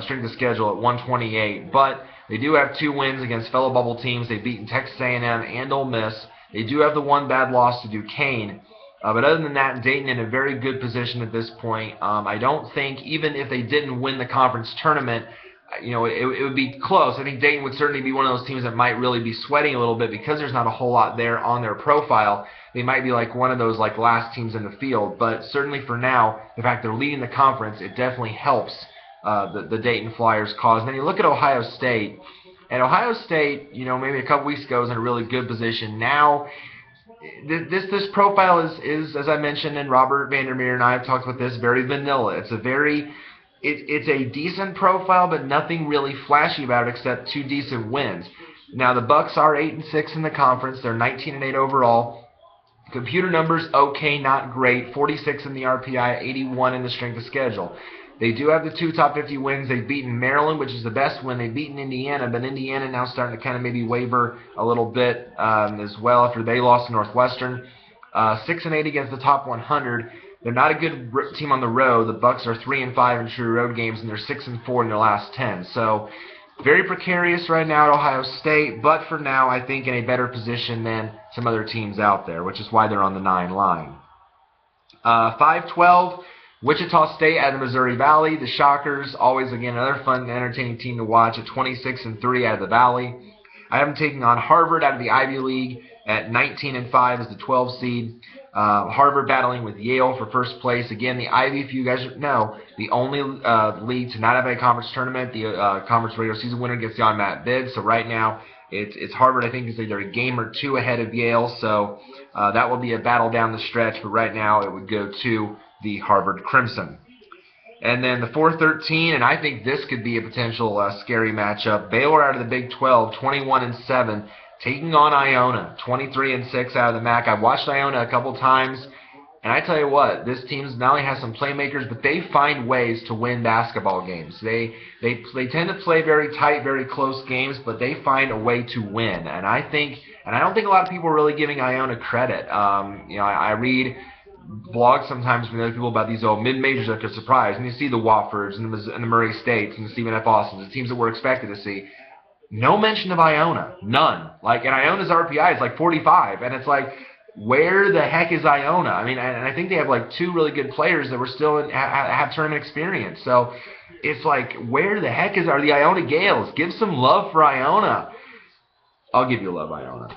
strength of schedule at 128. But they do have 2 wins against fellow bubble teams. They've beaten Texas A&M and Ole Miss. They do have the 1 bad loss to Duquesne. But other than that, Dayton in a very good position at this point. I don't think, even if they didn't win the conference tournament, it would be close. I think Dayton would certainly be one of those teams that might really be sweating a little bit because there's not a whole lot there on their profile. They might be like one of those like last teams in the field. But certainly for now, the fact they're leading the conference, it definitely helps the Dayton Flyers cause. And then you look at Ohio State, and Ohio State, maybe a couple weeks ago was in a really good position. Now, this profile is, as I mentioned, and Robert Vandermeer and I have talked about this, very vanilla. It's a decent profile, but nothing really flashy about it except 2 decent wins. Now the Bucks are 8-6 in the conference. They're 19-8 overall. Computer numbers okay, not great. 46 in the RPI, 81 in the strength of schedule. They do have the 2 top 50 wins. They've beaten Maryland, which is the best win. They've beaten Indiana, but Indiana now starting to kind of maybe waver a little bit as well after they lost to Northwestern. 6-8 against the top 100. They're not a good team on the road. The Bucks are 3-5 in true road games, and they're 6-4 in their last 10. So very precarious right now at Ohio State, but for now I think in a better position than some other teams out there, which is why they're on the 9 line. 5-12. Wichita State out of the Missouri Valley. The Shockers, always, again, another fun and entertaining team to watch at 26-3 out of the Valley. I have them taking on Harvard out of the Ivy League at 19-5 as the 12 seed. Harvard battling with Yale for first place. Again, the Ivy, if you guys know, the only league to not have a conference tournament. The conference regular season winner gets the automatic bid. So right now, it's Harvard, I think, is either a game or 2 ahead of Yale. So that will be a battle down the stretch. But right now, it would go to the Harvard Crimson. And then the 4-13, and I think this could be a potential scary matchup. Baylor out of the Big 12, 21-7, taking on Iona, 23-6 out of the MAC. I've watched Iona a couple times, and I tell you what, this team not only has some playmakers, but they find ways to win basketball games. They tend to play very tight, very close games, but they find a way to win. And I don't think a lot of people are really giving Iona credit. I read blogs sometimes from other people about these old mid-majors that could surprise, and you see the Wofford's and the Murray States and the Stephen F. Austins, the teams that we're expected to see. No mention of Iona, none. And Iona's RPI is like 45, and it's like, where the heck is Iona? I mean, and I think they have like 2 really good players that were still have tournament experience. So it's like, where the heck are the Iona Gales? Give some love for Iona. I'll give you love, Iona.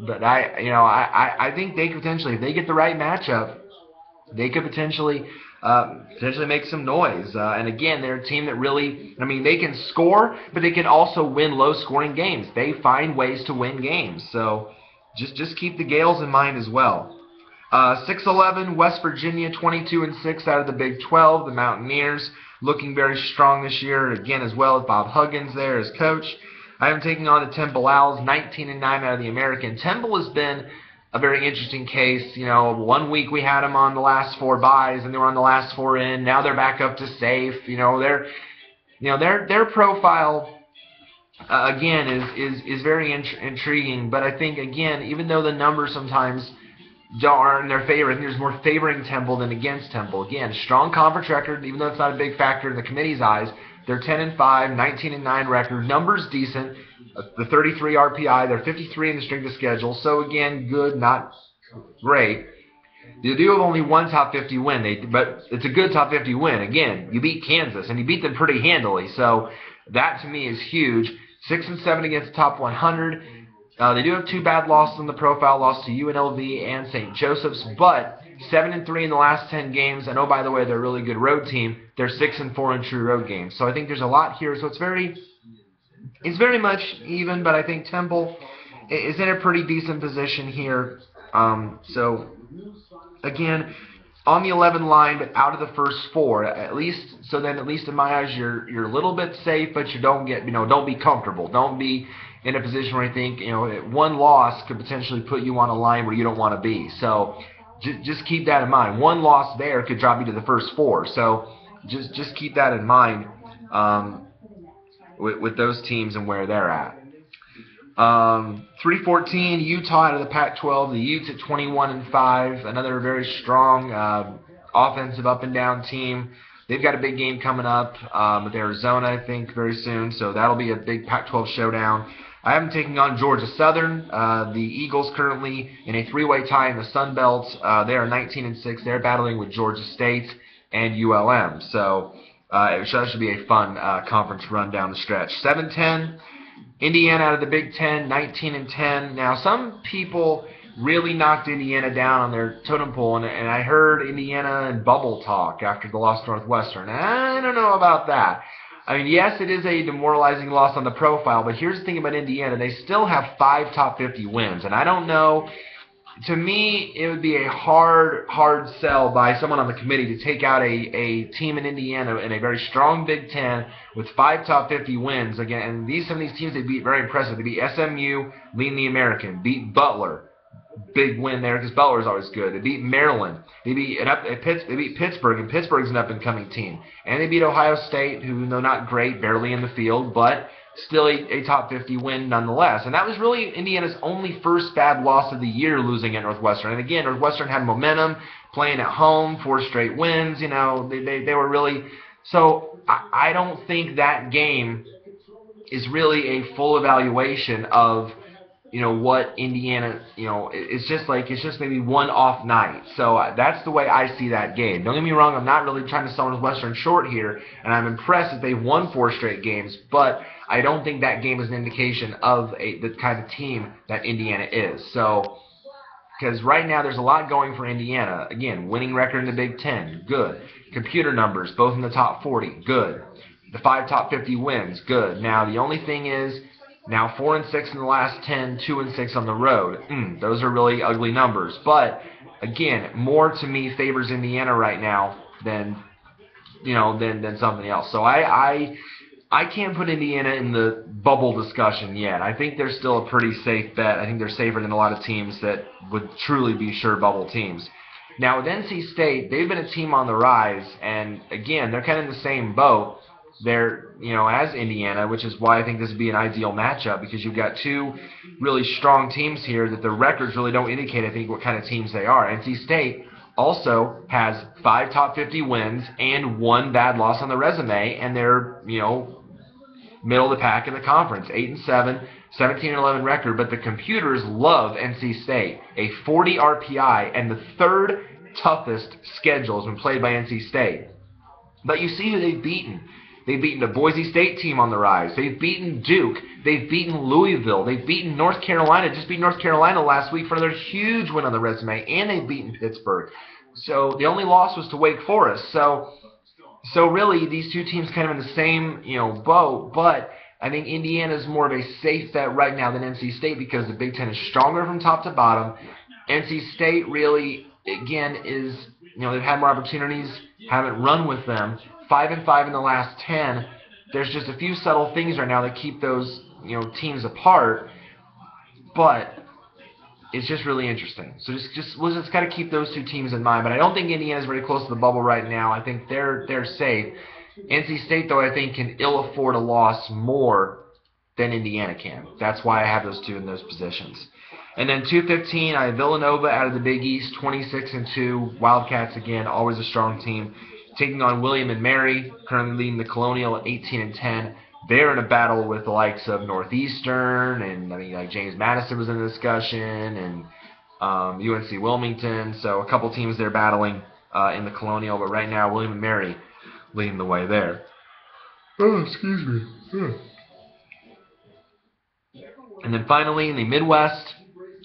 But I think they could potentially, if they get the right matchup, they could potentially make some noise. And again, they're a team that really, they can score, but they can also win low-scoring games. They find ways to win games. So just keep the Gales in mind as well. 6-11, West Virginia, 22-6 out of the Big 12. The Mountaineers looking very strong this year, again, as well as Bob Huggins there as coach. I am taking on the Temple Owls, 19-9 out of the American. Temple has been a very interesting case. 1 week we had them on the last 4 byes, and they were on the last 4 in. Now they're back up to safe. Their profile again is very intriguing. But I think, again, even though the numbers sometimes aren't in their favor, I think there's more favoring Temple than against Temple. Again, strong conference record, even though it's not a big factor in the committee's eyes. They're 10-5, 19-9 record. Numbers decent. The 33 RPI. They're 53 in the strength of schedule. So again, good, not great. They do have only one top 50 win, but it's a good top 50 win. Again, you beat Kansas, and you beat them pretty handily. So that to me is huge. 6-7 against the top 100. They do have 2 bad losses on the profile, loss to UNLV and St. Joseph's, but 7-3 in the last 10 games. And oh, by the way, they're a really good road team. They're 6-4 in true road games. So I think there's a lot here. So it's very much even, but I think Temple is in a pretty decent position here. So again, on the 11 line, but out of the first 4, at least. So then, at least in my eyes, you're a little bit safe, but you don't get, don't be comfortable. Don't be in a position where you think, one loss could potentially put you on a line where you don't want to be. So just keep that in mind. One loss there could drop you to the first 4. So just keep that in mind with those teams and where they're at. 3-14, Utah out of the Pac-12. The Utes at 21-5. Another very strong offensive up and down team. They've got a big game coming up with Arizona, I think, very soon. So that'll be a big Pac-12 showdown. I have them taking on Georgia Southern. The Eagles currently in a 3-way tie in the Sun Belt. They are 19-6. They're battling with Georgia State and ULM. So that should be a fun conference run down the stretch. 7-10. Indiana out of the Big Ten, 19-10. Now, some people really knocked Indiana down on their totem pole, and I heard Indiana and bubble talk after the loss to Northwestern. I don't know about that. I mean, yes, it is a demoralizing loss on the profile, but here's the thing about Indiana. They still have 5 top 50 wins, and I don't know. To me, it would be a hard sell by someone on the committee to take out a team in Indiana in a very strong Big Ten with 5 top 50 wins. Again, and some of these teams they beat very impressive. They beat SMU, leading the American. Beat Butler, big win there because Butler is always good. They beat Maryland. They beat Pittsburgh, and Pittsburgh's an up-and-coming team. And they beat Ohio State, who, though not great, barely in the field, but still a top 50 win nonetheless. And that was really Indiana's only first bad loss of the year, losing at Northwestern. And again, Northwestern had momentum, playing at home, 4 straight wins. They were really... So I don't think that game is really a full evaluation of, what Indiana, it's just maybe one off night. So that's the way I see that game. Don't get me wrong, I'm not really trying to sell Northwestern short here, and I'm impressed that they've won 4 straight games, but I don't think that game is an indication of the kind of team that Indiana is. So, because right now there's a lot going for Indiana. Again, winning record in the Big Ten, good. Computer numbers, both in the top 40, good. The 5 top 50 wins, good. Now, the only thing is, now 4-6 in the last 10, 2-6 on the road. Those are really ugly numbers. But, again, more to me favors Indiana right now than something else. So I can't put Indiana in the bubble discussion yet. I think they're still a pretty safe bet. I think they're safer than a lot of teams that would truly be sure bubble teams. Now, with NC State, they've been a team on the rise, and again, they're kind of in the same boat. They're, as Indiana, which is why I think this would be an ideal matchup, because you've got 2 really strong teams here that the records really don't indicate, I think, what kind of teams they are. NC State also has 5 top 50 wins and 1 bad loss on the resume, and they're, middle of the pack in the conference, 8-7, 17-11 record, but the computers love NC State. A 40 RPI and the 3rd toughest schedule has been played by NC State. But you see who they've beaten. They've beaten the Boise State team on the rise. They've beaten Duke. They've beaten Louisville. They've beaten North Carolina. Just beat North Carolina last week for another huge win on the resume, and they've beaten Pittsburgh. So the only loss was to Wake Forest. So really, these 2 teams kind of in the same, boat, but I think Indiana's more of a safe bet right now than NC State because the Big Ten is stronger from top to bottom. NC State really, again, is, they've had more opportunities, haven't run with them. 5-5 in the last 10. There's just a few subtle things right now that keep those, teams apart, but it's just really interesting. So we'll just got to keep those 2 teams in mind. But I don't think Indiana's very close to the bubble right now. I think they're safe. NC State, though, I think can ill afford a loss more than Indiana can. That's why I have those 2 in those positions. And then 2-15, I have Villanova out of the Big East, 26-2. Wildcats again, always a strong team. taking on William and Mary, currently leading the Colonial at 18-10. They're in a battle with the likes of Northeastern, and I mean, like James Madison was in the discussion, and UNC Wilmington. So a couple teams there battling in the Colonial, but right now William and Mary leading the way there. Oh, excuse me. And then finally in the Midwest,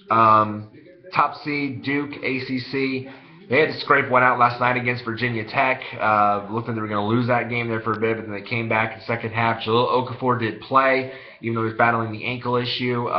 top seed Duke, ACC. They had to scrape one out last night against Virginia Tech. Looked like they were going to lose that game there for a bit, but then they came back in the second half. Jalil Okafor did play, even though he was battling the ankle issue.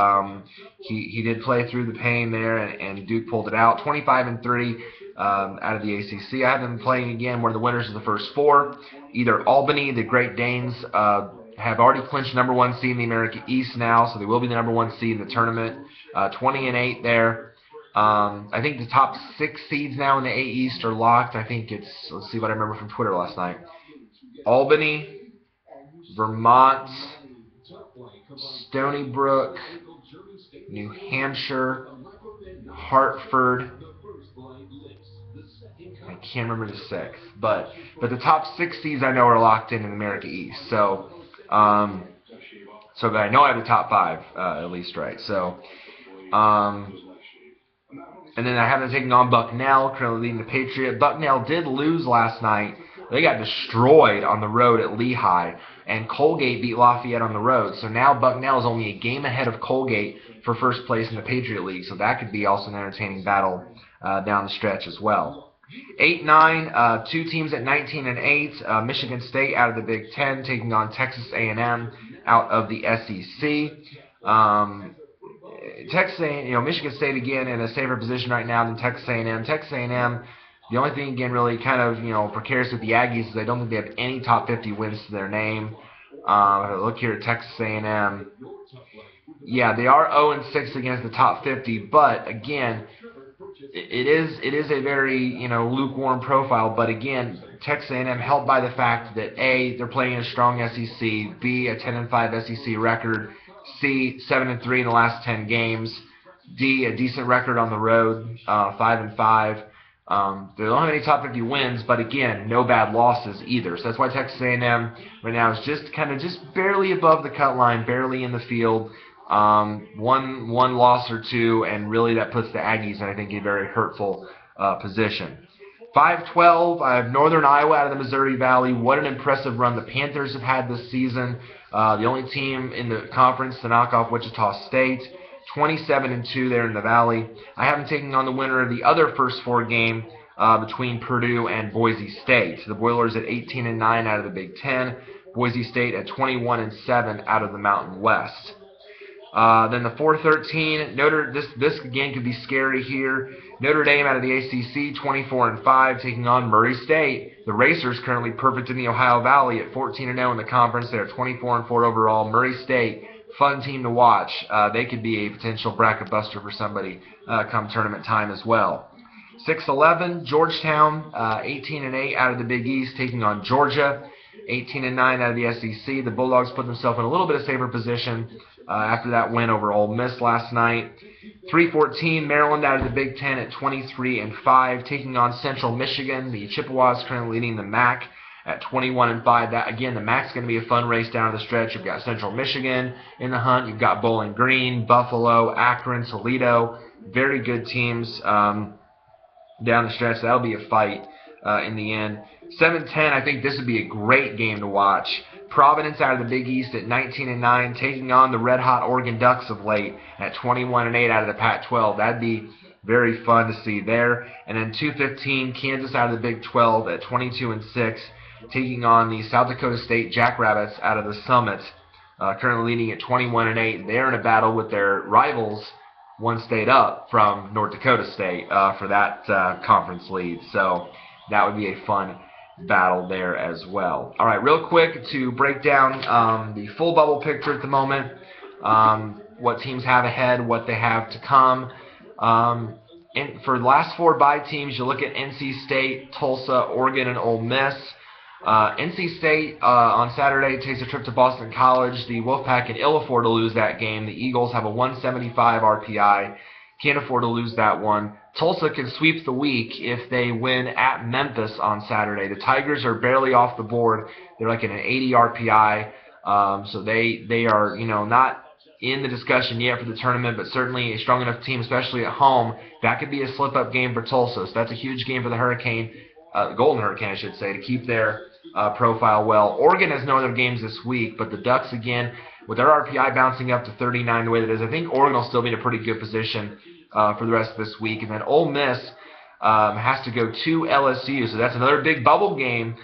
He did play through the pain there, and Duke pulled it out. 25-3 out of the ACC. I have them playing again. One of the winners of the first four. Either Albany, the Great Danes, have already clinched number 1 seed in the America East now, so they will be the number 1 seed in the tournament. 20-8 there. I think the top 6 seeds now in the A East are locked. I think it's, let's see what I remember from Twitter last night. Albany, Vermont, Stony Brook, New Hampshire, Hartford. I can't remember the 6th, but the top 6 seeds I know are locked in the America East. So, so I know I have the top 5 at least, right? So, and then I have them taking on Bucknell, currently leading the Patriot. Bucknell did lose last night. They got destroyed on the road at Lehigh, and Colgate beat Lafayette on the road. So now Bucknell is only a game ahead of Colgate for first place in the Patriot League. So that could be also an entertaining battle down the stretch as well. 8-9, 2 teams at 19-8. Michigan State out of the Big Ten taking on Texas A&M out of the SEC. Texas A&M, Michigan State again in a safer position right now than Texas A&M. Texas A&M, the only thing again really kind of precarious with the Aggies is I don't think they have any top 50 wins to their name. Look here at Texas A&M. Yeah, they are 0-6 against the top 50, but again, it is a very lukewarm profile. But again, Texas A&M helped by the fact that A, they're playing a strong SEC, B, a 10-5 SEC record, C, 7-3 in the last 10 games, D, a decent record on the road, 5-5. They don't have any top 50 wins, but again, no bad losses either. So that's why Texas A&M right now is just barely above the cut line, barely in the field. One loss or two, and really that puts the Aggies in, I think, a very hurtful position. 5-12, I have Northern Iowa out of the Missouri Valley. What an impressive run the Panthers have had this season. The only team in the conference to knock off Wichita State. 27-2 there in the Valley. I have them taking on the winner of the other first 4 game between Purdue and Boise State. The Boilers at 18-9 out of the Big Ten. Boise State at 21-7 out of the Mountain West. Then the 4-13, this again could be scary here. Notre Dame out of the ACC, 24-5, taking on Murray State. The Racers currently perfect in the Ohio Valley at 14-0 in the conference. They're 24-4 overall. Murray State, fun team to watch. They could be a potential bracket buster for somebody come tournament time as well. 6-11, Georgetown, 18-8 out of the Big East, taking on Georgia. 18-9 out of the SEC. The Bulldogs put themselves in a little bit of safer position after that win over Ole Miss last night. 3-14, Maryland out of the Big Ten at 23-5, taking on Central Michigan. The Chippewas currently leading the MAC at 21-5. That again, the MAC's going to be a fun race down the stretch. You've got Central Michigan in the hunt. You've got Bowling Green, Buffalo, Akron, Toledo. Very good teams down the stretch. That'll be a fight in the end. 7-10, I think this would be a great game to watch. Providence out of the Big East at 19-9, taking on the red-hot Oregon Ducks of late at 21-8 out of the Pac-12. That'd be very fun to see there. And then 2-15, Kansas out of the Big 12 at 22-6, taking on the South Dakota State Jackrabbits out of the Summit, currently leading at 21-8. They're in a battle with their rivals, one state up from North Dakota State, for that conference lead. So that would be a fun battle there as well. All right, real quick to break down the full bubble picture at the moment, what teams have ahead, what they have to come. For the last 4 bye teams, you look at NC State, Tulsa, Oregon, and Ole Miss. NC State on Saturday takes a trip to Boston College. The Wolfpack can ill afford to lose that game. The Eagles have a 175 RPI. Can't afford to lose that one. Tulsa can sweep the week if they win at Memphis on Saturday. The Tigers are barely off the board. They're like at an 80 RPI, so they are, you know, not in the discussion yet for the tournament, but certainly a strong enough team, especially at home. That could be a slip-up game for Tulsa. So that's a huge game for the Hurricane, Golden Hurricane, I should say, to keep their profile well. Oregon has no other games this week, but the Ducks, again, with their RPI bouncing up to 39 the way that it is, I think Oregon will still be in a pretty good position for the rest of this week. And then Ole Miss has to go to LSU, so that's another big bubble game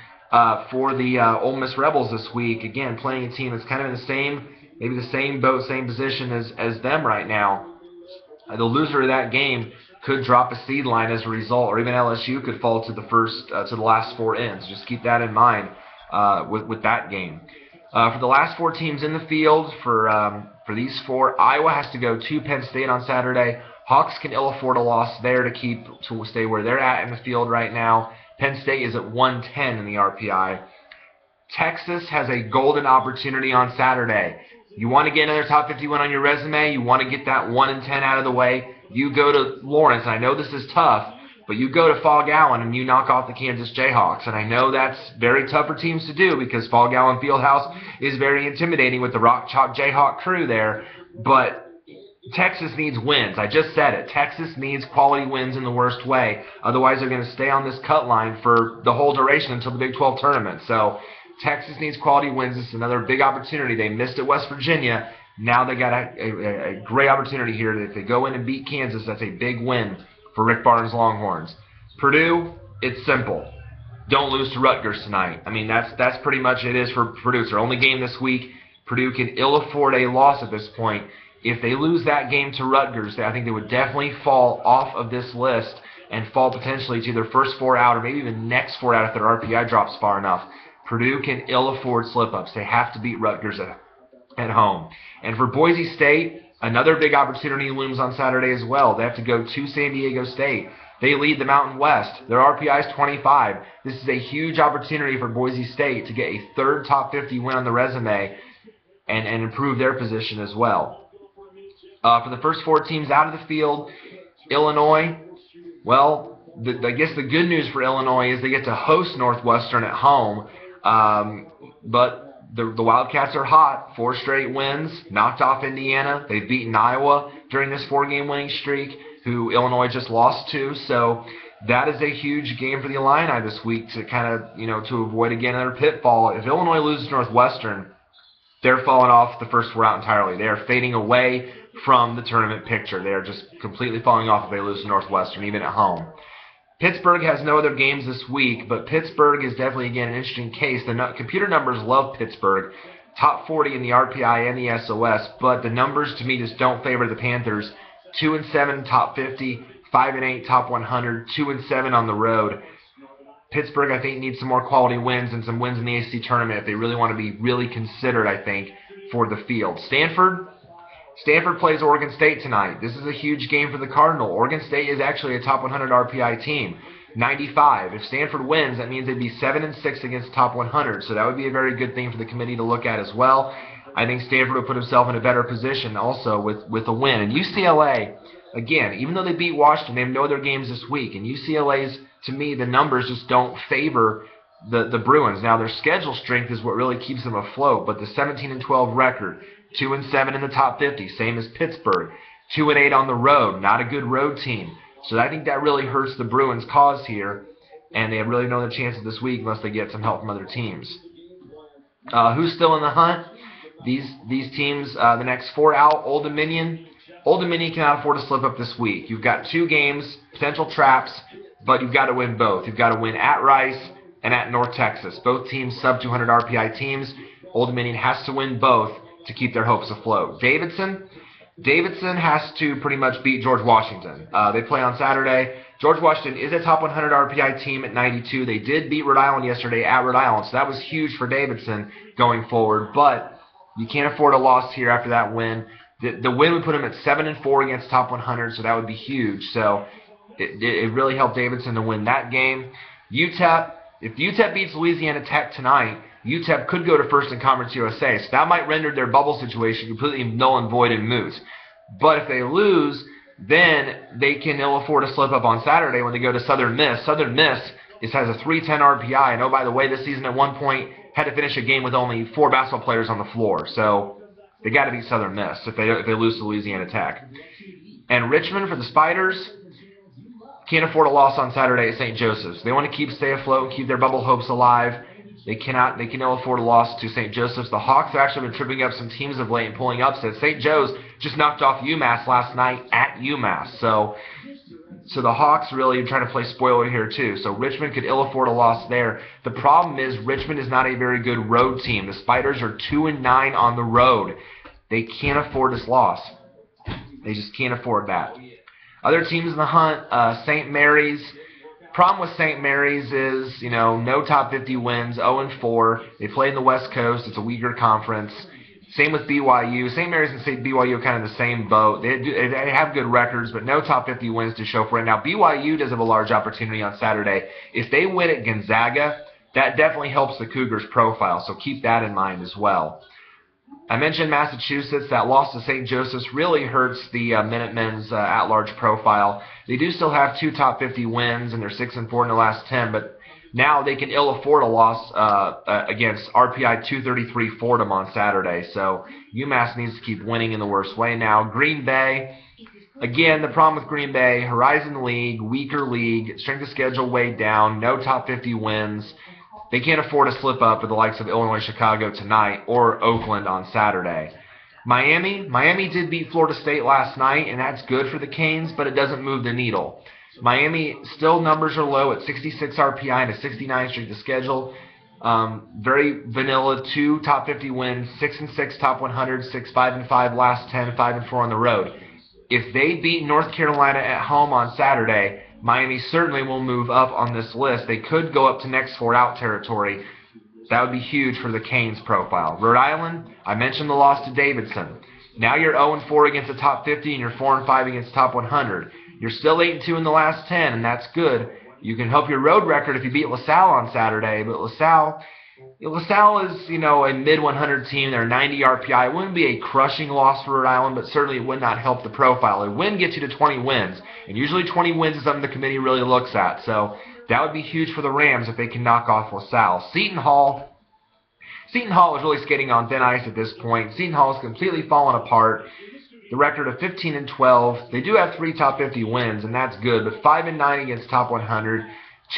for the Ole Miss Rebels this week. Again, playing a team that's kind of in the same, maybe the same boat, same position as them right now. The loser of that game could drop a seed line as a result, or even LSU could fall to the last four ends. Just keep that in mind with that game. For the last four teams in the field, for these four, Iowa has to go to Penn State on Saturday. Hawks can ill afford a loss there to stay where they're at in the field right now. Penn State is at 110 in the RPI. Texas has a golden opportunity on Saturday. You want to get another top 50 win on your resume, you want to get that 1-10 out of the way, you go to Lawrence. I know this is tough, but you go to Fog Allen and you knock off the Kansas Jayhawks. And I know that's very tough for teams to do because Fog Allen Fieldhouse is very intimidating with the Rock Chalk Jayhawk crew there. But Texas needs wins. I just said it. Texas needs quality wins in the worst way. Otherwise, they're going to stay on this cut line for the whole duration until the Big 12 tournament. So Texas needs quality wins. It's another big opportunity. They missed at West Virginia. Now they got a great opportunity here. If they go in and beat Kansas, that's a big win for Rick Barnes' Longhorns. Purdue, it's simple. Don't lose to Rutgers tonight. I mean, that's pretty much it is for Purdue. It's their only game this week. Purdue can ill afford a loss at this point. If they lose that game to Rutgers, I think they would definitely fall off of this list and fall potentially to their first four out or maybe even next four out if their RPI drops far enough. Purdue can ill afford slip-ups. They have to beat Rutgers at home. And for Boise State, another big opportunity looms on Saturday as well. They have to go to San Diego State. They lead the Mountain West. Their RPI is 25. This is a huge opportunity for Boise State to get a third top 50 win on the resume and improve their position as well. For the first four teams out of the field, Illinois, well, I guess the good news for Illinois is they get to host Northwestern at home, but the Wildcats are hot. 4 straight wins, knocked off Indiana. They've beaten Iowa during this 4-game winning streak, who Illinois just lost to. So that is a huge game for the Illini this week to kind of, to avoid again another pitfall. If Illinois loses to Northwestern, they're falling off the first four out entirely. They are fading away from the tournament picture. They are just completely falling off if they lose to Northwestern, even at home. Pittsburgh has no other games this week, but Pittsburgh is definitely, again, an interesting case. The computer numbers love Pittsburgh. Top 40 in the RPI and the SOS, but the numbers to me just don't favor the Panthers. 2-7 top 50, 5-8 top 100, 2-7 on the road. Pittsburgh, I think, needs some more quality wins and some wins in the ACC tournament if they really want to be really considered, I think, for the field. Stanford plays Oregon State tonight. This is a huge game for the Cardinal. Oregon State is actually a top 100 RPI team, 95. If Stanford wins, that means they'd be 7-6 against top 100. So that would be a very good thing for the committee to look at as well. I think Stanford would put himself in a better position also with a win. And UCLA, again, even though they beat Washington, they have no other games this week. And UCLA's, to me, the numbers just don't favor the Bruins. Now, their schedule strength is what really keeps them afloat, but the 17-12 record, 2-7 in the top 50, same as Pittsburgh, 2-8 on the road, not a good road team. So I think that really hurts the Bruins' cause here, and they have really no other chances this week unless they get some help from other teams. Who's still in the hunt? These teams, the next four out, Old Dominion. Old Dominion cannot afford to slip up this week. You've got 2 games, potential traps, but you've got to win both. You've got to win at Rice and at North Texas. Both teams sub 200 RPI teams. Old Dominion has to win both to keep their hopes afloat. Davidson has to pretty much beat George Washington. They play on Saturday. George Washington is a top 100 RPI team at 92. They did beat Rhode Island yesterday at Rhode Island, so that was huge for Davidson going forward. But you can't afford a loss here after that win. The win would put them at 7-4 against top 100, so that would be huge. So it really helped Davidson to win that game. UTEP, if UTEP beats Louisiana Tech tonight, UTEP could go to first in Conference USA, so that might render their bubble situation completely null and void and moot. But if they lose, then they can ill afford a slip up on Saturday when they go to Southern Miss. Southern Miss has a 310 RPI, and oh, by the way, this season at one point had to finish a game with only 4 basketball players on the floor. So they got to beat Southern Miss if they lose to Louisiana Tech. And Richmond for the Spiders can't afford a loss on Saturday at St. Joseph's. They want to stay afloat and keep their bubble hopes alive. They can ill afford a loss to St. Joseph's. The Hawks have actually been tripping up some teams of late and pulling upsets. St. Joe's just knocked off UMass last night at UMass. So the Hawks really are trying to play spoiler here too. So Richmond could ill afford a loss there. The problem is Richmond is not a very good road team. The Spiders are 2-9 on the road. They can't afford this loss. They just can't afford that. Other teams in the hunt, St. Mary's. Problem with St. Mary's is, no top 50 wins, 0-4. They play in the West Coast. It's a weaker conference. Same with BYU. St. Mary's and BYU are kind of the same boat. They have good records, but no top 50 wins to show for it. Now, BYU does have a large opportunity on Saturday. If they win at Gonzaga, that definitely helps the Cougars' profile, so keep that in mind as well. I mentioned Massachusetts. That loss to St. Joseph's really hurts the Minutemen's at-large profile. They do still have 2 top 50 wins, and they're 6-4 in the last 10, but now they can ill afford a loss against RPI 233 Fordham on Saturday. So UMass needs to keep winning in the worst way now. Green Bay, again, the problem with Green Bay, Horizon League, weaker league, strength of schedule way down, no top 50 wins. They can't afford a slip up with the likes of Illinois, Chicago tonight, or Oakland on Saturday. Miami did beat Florida State last night, and that's good for the Canes, but it doesn't move the needle. Miami, still numbers are low at 66 RPI and a 69 strength of schedule. Very vanilla, 2 top 50 wins, 6-6 top 100, 6-5-5 last 10, 5-4 on the road. If they beat North Carolina at home on Saturday, Miami certainly will move up on this list. They could go up to next 4 out territory. That would be huge for the Canes profile. Rhode Island, I mentioned the loss to Davidson. Now you're 0-4 against the top 50 and you're 4-5 against top 100. You're still 8-2 in the last 10, and that's good. You can help your road record if you beat LaSalle on Saturday, but LaSalle is, a mid-100 team. They're 90 RPI. It wouldn't be a crushing loss for Rhode Island, but certainly it would not help the profile. A win gets you to 20 wins, and usually 20 wins is something the committee really looks at. So that would be huge for the Rams if they can knock off LaSalle. Seton Hall is really skating on thin ice at this point. Seton Hall has completely fallen apart. The record of 15-12. They do have 3 top 50 wins, and that's good, but 5-9 against top 100.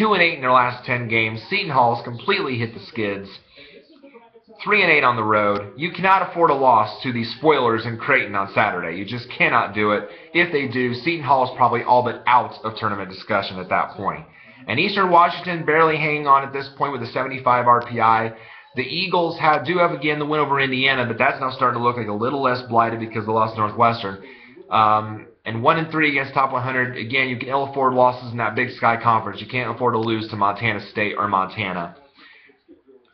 2-8 in their last 10 games. Seton Hall has completely hit the skids. 3-8 on the road. You cannot afford a loss to the spoilers in Creighton on Saturday. You just cannot do it. If they do, Seton Hall is probably all but out of tournament discussion at that point. And Eastern Washington barely hanging on at this point with a 75 RPI. The Eagles do have, again, the win over Indiana, but that's now starting to look like a little less blighted because they lost to Northwestern. And 1-3 against top 100. Again, you can ill afford losses in that Big Sky Conference. You can't afford to lose to Montana State or Montana.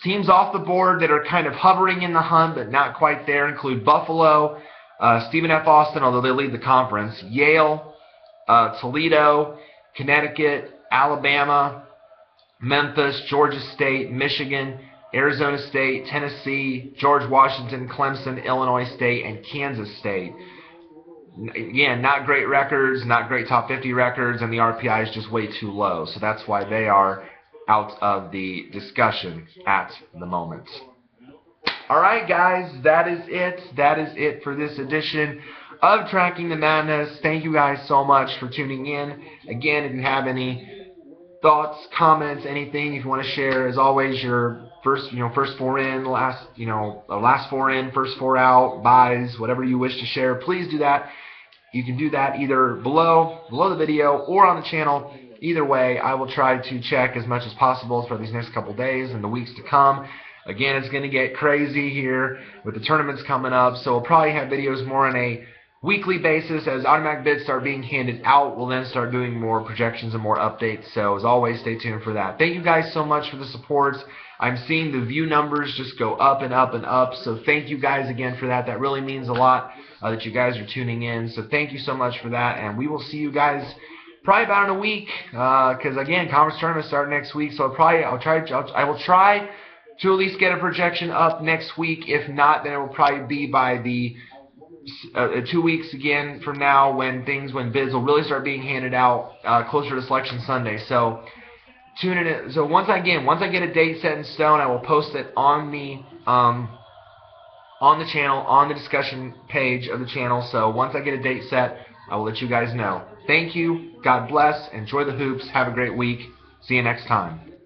Teams off the board that are kind of hovering in the hunt but not quite there include Buffalo, Stephen F. Austin, although they lead the conference, Yale, Toledo, Connecticut, Alabama, Memphis, Georgia State, Michigan, Arizona State, Tennessee, George Washington, Clemson, Illinois State, and Kansas State. Again, not great records, not great top 50 records, and the RPI is just way too low. So that's why they are out of the discussion at the moment. All right, guys, that is it. That is it for this edition of Tracking the Madness. Thank you guys so much for tuning in. Again, if you have any thoughts, comments, anything if you want to share, as always, your first 4 in, last 4 in, first 4 out, buys, whatever you wish to share, please do that. You can do that either below the video or on the channel. Either way, I will try to check as much as possible for these next couple days and the weeks to come. Again, it's going to get crazy here with the tournaments coming up, so we'll probably have videos more on a weekly basis. As automatic bids start being handed out, we'll then start doing more projections and more updates. So as always, stay tuned for that. Thank you guys so much for the support. I'm seeing the view numbers just go up and up and up, so thank you guys again for that. That really means a lot that you guys are tuning in, so thank you so much for that, and we will see you guys probably about in a week, because again, conference tournaments start next week, so I will try to at least get a projection up next week. If not, then it will probably be by the 2 weeks again from now when bids will really start being handed out closer to Selection Sunday. So tune in. So once I get a date set in stone, I will post it on the channel, on the discussion page of the channel. So once I get a date set, I will let you guys know. Thank you. God bless. Enjoy the hoops. Have a great week. See you next time.